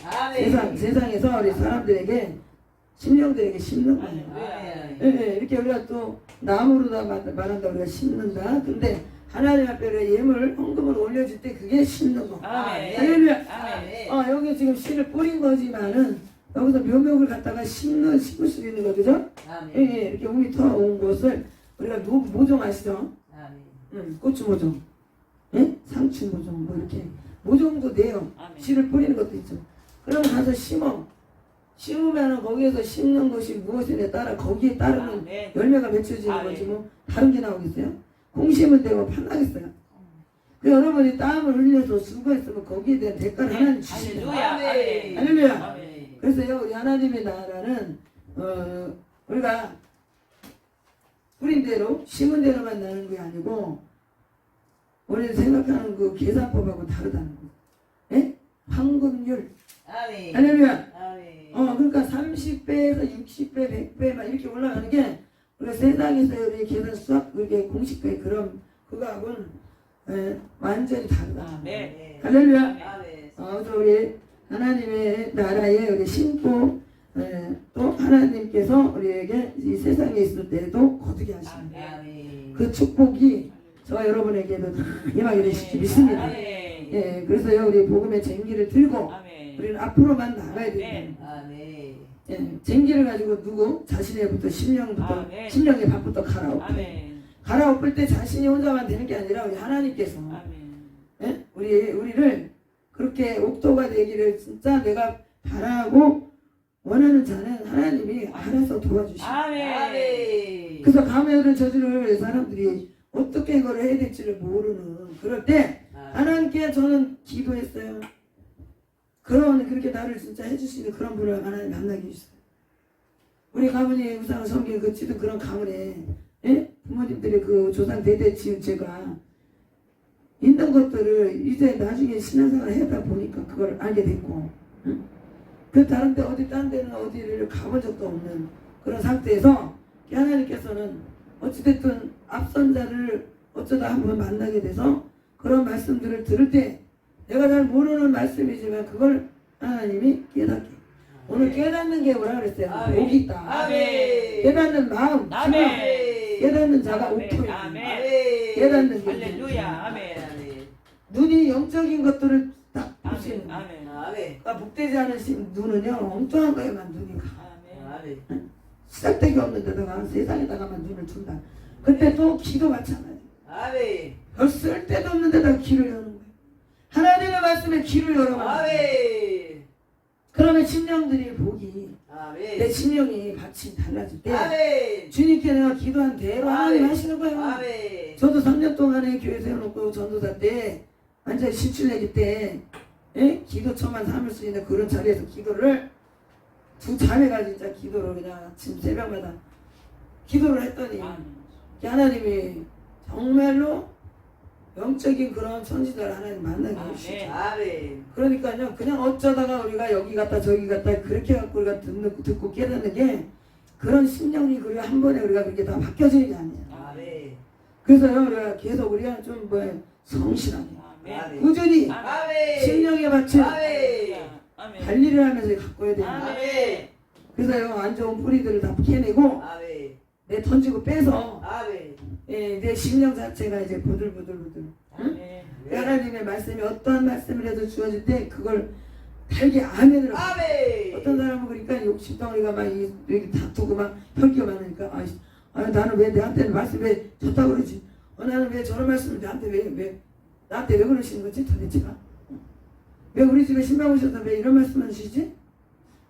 아멘. 세상에서 우리 사람들에게 심령들에게 심는 거예요. 아멘. 예, 이렇게 우리가 또 나무로다 말한다 우리가 심는다. 근데 하나님 앞에 우리가 예물 헌금을 올려줄 때 그게 심는 거. 아멘. 할렐루야. 아멘. 여기 지금 씨를 뿌린 거지만은 여기서 묘목을 갖다가 심을 수 있는 거 그죠? 아멘. 예, 이렇게 우리 터온 것을 우리가 모종 아시죠? 아멘. 고추 모종, 예? 상추 모종 뭐 이렇게 모종도 내요. 아멘. 씨를 뿌리는 것도 있죠. 그럼 가서 심어. 심으면은 거기에서 심는 것이 무엇이냐에 따라 거기에 따르는 아멘. 열매가 맺혀지는 아멘. 거지 뭐 다른 게 나오겠어요? 공 심은 되고 판나겠어요? 그 여러분이 땀을 흘려서 수고했으면 거기에 대한 대가를 하나님 주신다. 할렐루야. 아멘. 할렐루야. 아멘. 그래서요 우리 하나님의 나라는 우리가 뿌린 대로 심은 대로만 나는 게 아니고 우리는 생각하는 그 계산법하고 다르다는 거. 예? 황금률. 아멘. 할렐루야. 아멘. 그러니까 30배에서 60배, 100배 막 이렇게 올라가는 게 우리가 세상에서 우리 계산 수학 그게 공식배 그런 그거하고는 완전히 다르다. 아멘. 할렐루야. 아멘. 그래서 우리 하나님의 나라에 우리 심고 또 하나님께서 우리에게 이 세상에 있을 때도 거두게 하십니다. 아멘. 그 축복이 저와 여러분에게도 다 임하게 되시기 믿습니다. 아멘. 예, 그래서요 우리 복음의 쟁기를 들고 아멘. 우리는 앞으로만 나가야 됩니다. 아멘. 예, 쟁기를 가지고 누구 자신의부터 심령부터 아멘. 심령의 밥부터 갈아엎고 아멘. 갈아엎을 때 자신이 혼자만 되는 게 아니라 우리 하나님께서 아멘. 예? 우리를 그렇게 옥토가 되기를 진짜 내가 바라고 원하는 자는 하나님이 알아서 도와주시고 아멘. 그래서 감염을 저지를 사람들이 어떻게 이걸 해야 될지를 모르는 그럴 때 하나님께 저는 기도했어요. 그렇게 나를 진짜 해주시는 그런 분을 하나님 만나게 해주세요. 우리 가문이 우상을 섬기는 그 찌든 그런 가문에 부모님들의 그 조상 대대 지은 죄가 있는 것들을 이제 나중에 신앙생활을 해다 보니까 그걸 알게 됐고 그 다른 데 딴 데는 어디를 가본 적도 없는 그런 상태에서 하나님께서는 어찌됐든 앞선 자를 어쩌다 한번 만나게 돼서 그런 말씀들을 들을 때 내가 잘 모르는 말씀이지만 그걸 하나님이 깨닫게 오늘 깨닫는 게 뭐라 그랬어요? 복이 있다. 아멘. 깨닫는 마음 아멘. 깨닫는 자가 아멘. 옥토야. 아멘. 깨닫는 게 할렐루야. 아멘. 눈이 영적인 것들을 딱 아멘. 보시는 아멘. 아멘. 복되지 않은 눈은요 엉뚱한 거에만 눈이 가. 아멘. 아멘. 시작되기 없는 데다가 세상에다가만 눈을 둔다. 그때 또 기도 마찬가지. 아멘. 별 쓸데도 없는 데다가 귀를 여는 거예요. 하나님의 말씀에 귀를 열어봐. 아멘. 그러면 심령들이 복이 내 아멘. 심령이 같이 달라질 때 아멘. 주님께 내가 기도한 대로 하나님 하시는 거예요. 아멘. 저도 3년 동안에 교회 세워놓고 전도사 때 완전히 신출내기 때 기도처만 삼을 수 있는 그런 자리에서 기도를 두 자매가 진짜 기도를 그냥 아침 새벽마다 기도를 했더니 하나님이 정말로 영적인 그런 선지자를 하나님 만나게 아멘. 해주시죠. 아멘. 그러니까요, 그냥 어쩌다가 우리가 여기 갔다 저기 갔다 그렇게 갖고 우리가 듣고 깨닫는 게 그런 심령이 그리고 한 번에 우리가 그렇게 다 바뀌어지는 게 아니에요. 아멘. 그래서요, 우리가 계속 우리가 좀 성실하게 아멘. 꾸준히 아멘. 심령의 밭을 아멘. 아멘. 관리를 하면서 가꿔야 돼요. 아멘. 그래서요, 안 좋은 뿌리들을 다 캐내고 아멘. 내 던지고 빼서 아멘. 내 심령 자체가 이제 부들부들부들. 아멘. 하나님의 말씀이 어떠한 말씀을 해도 주어질 때 그걸 달게 아멘을 하고. 아멘. 어떤 사람은 그러니까 욕심덩어리가 막 여기 다투고 막 혈기가 많으니까 나는 왜 내한테는 말씀 왜 줬다 그러지? 나는 왜 저런 말씀을 나한테 왜 그러시는 거지 도대체가? 왜 우리 집에 신방 오셔서 왜 이런 말씀 하시지?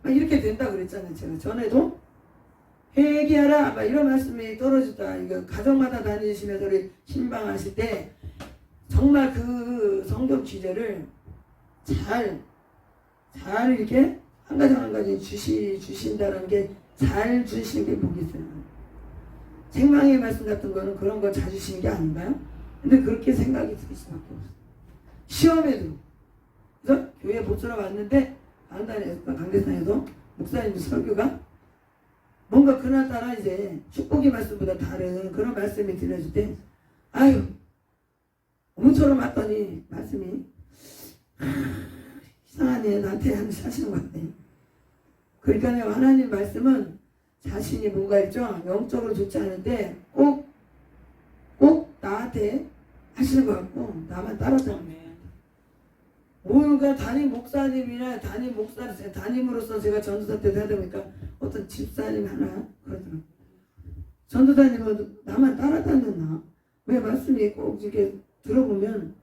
막 이렇게 된다 그랬잖아요. 제가 전에도 회개하라 막 이런 말씀이 떨어졌다. 이거 가정마다 다니시면서 우리 신방하실 때 정말 그 성경 지절을 잘 이렇게 한 가지 한 가지 주신다는 게 잘 주시는 게 복이 있어요. 생명의 말씀 같은 거는 그런 걸 잘 주시는 게 아닌가요? 근데 그렇게 생각이 들 수밖에 없어요. 시험에도. 그래서 교회 모처럼 왔는데 강대상에서 목사님 설교가 뭔가 그날따라 이제 축복의 말씀보다 다른 그런 말씀이 들려질 때 모처럼 왔더니 말씀이 이상하네 나한테 하시는 것 같네. 그러니까요 하나님 말씀은 자신이 뭔가 있죠 영적으로 좋지 않은데 꼭 나한테 하시는 것 같고 나만 따라다니는 아멘. 뭔가 담임 목사님이나 담임으로서 제가 전도사 때 하다 보니까 어떤 집사님 하나 그러더라고요. 전도사님은 나만 따라다녔나? 왜 말씀이 꼭 이렇게 들어보면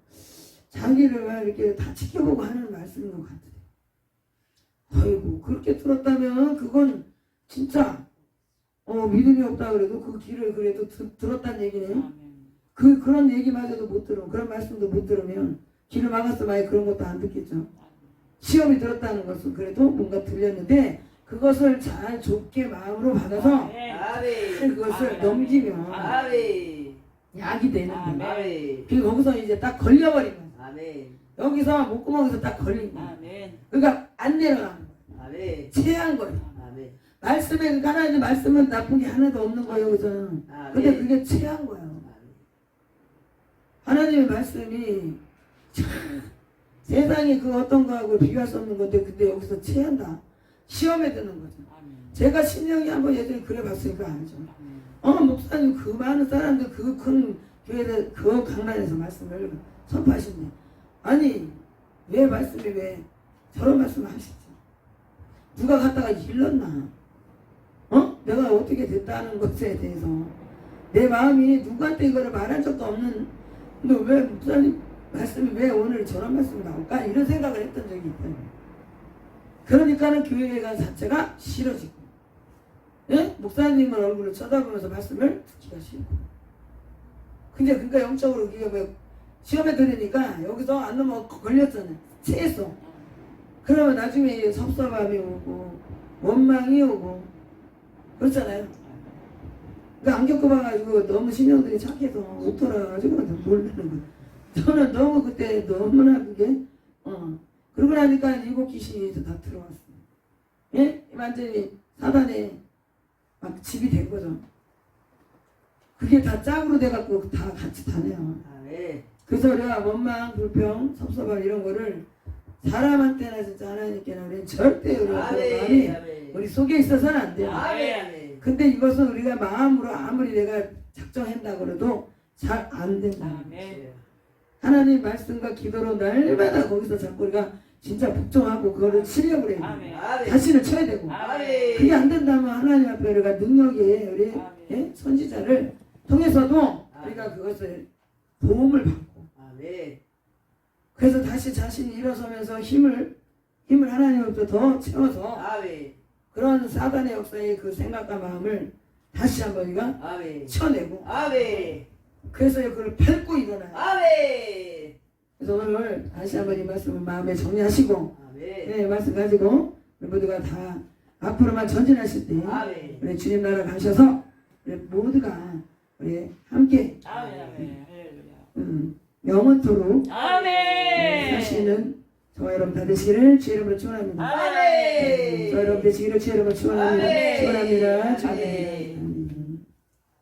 자기를 막 이렇게 다 지켜보고 하는 말씀인 것 같아요. 아이고 그렇게 들었다면 그건 진짜 믿음이 없다 그래도 그 길을 그래도 들었다는 얘기네요. 아멘. 그런 얘기마저도 못 들으면 그런 말씀도 못 들으면 길을 막았으면 아예 그런 것도 안 듣겠죠. 시험이 들었다는 것은 그래도 뭔가 들렸는데 그것을 잘 좁게 마음으로 받아서 아멘. 그것을 아멘. 넘기면 아멘. 약이 되는 아멘. 거예요. 아멘. 그리고 거기서 이제 딱 걸려버린 거예요. 아멘. 여기서 목구멍에서 딱 걸린 거예요. 아멘. 그러니까 안 내려가는 거예요. 아멘. 체한 거예요. 아멘. 말씀에 하나님 말씀은 나쁜 게 하나도 없는 거예요. 여기서는. 근데 그게 체한 거예요. 하나님의 말씀이 참 세상에 그 어떤 거하고 비교할 수 없는 건데 근데 여기서 체한다. 시험에 드는 거죠. 아멘. 제가 신령이 한번 예전에 그래 봤으니까 알죠. 아멘. 목사님 그 많은 사람들 그 큰 교회에 그 강단에서 말씀을 선포하시네. 아니 왜 말씀이 왜 저런 말씀을 하시지? 누가 갖다가 일렀나? 내가 어떻게 됐다는 것에 대해서 내 마음이 누구한테 이거를 말한 적도 없는 근데 왜 목사님 말씀이 왜 오늘 저런 말씀이 나올까? 이런 생각을 했던 적이 있거든요. 그러니까는 교회가 자체가 싫어지고 예? 목사님을 얼굴을 쳐다보면서 말씀을 듣기가 싫고 근데 그러니까 영적으로 우리가 왜 시험에 들으니까 여기서 안 넘어 걸렸잖아요. 체했어. 그러면 나중에 섭섭함이 오고 원망이 오고 그렇잖아요. 그러니까 안 겪어봐가지고 너무 신령들이 착해서 못 돌아가지고 모르는 거예요. 저는 너무 그때 너무나 그게 그러고 나니까 일곱 귀신이 다 들어왔어요. 예? 완전히 사단에 막 집이 된 거죠. 그게 다 짝으로 돼갖고 다 같이 다녀요. 아멘. 그래서 우리가 원망, 불평, 섭섭함 이런 거를 사람한테나 진짜 하나님께나 우리는 절대 우리가 그런 마음이 아멘. 우리 속에 있어서는 안 돼요. 아멘. 근데 이것은 우리가 마음으로 아무리 내가 작정한다 그래도 잘 안 된다. 아멘. 하나님 말씀과 기도로 날마다 거기서 자꾸 우리가 진짜 복종하고 그거를 치려고 해요. 아멘. 자신을 쳐야 되고. 아멘. 그게 안 된다면 하나님 앞에 우리가 능력이 우리 아멘. 예? 선지자를 통해서도 우리가 그것을 도움을 받고 아멘. 그래서 다시 자신이 일어서면서 힘을 하나님으로부터 더 채워서 아멘. 그런 사단의 역사의 그 생각과 마음을 다시 한번 우리가 아멘. 쳐내고 아멘. 그래서 그걸 밟고 일어나요. 아멘. 그래서 오늘 다시 한번 이 말씀을 마음에 정리하시고 아멘. 네, 말씀 가지고 우리 모두가 다 앞으로만 전진하실 때 아멘. 우리 주님 나라 가셔서 우리 모두가 우리 함께 아멘. 아멘. 영원토록 아멘. 사시는 저와 여러분 다 되시기를 주의 이름으로 축원합니다. 아멘. 저와 여러분 되시기를 주의 이름으로 축원합니다. 아멘. 축원합니다. 아멘.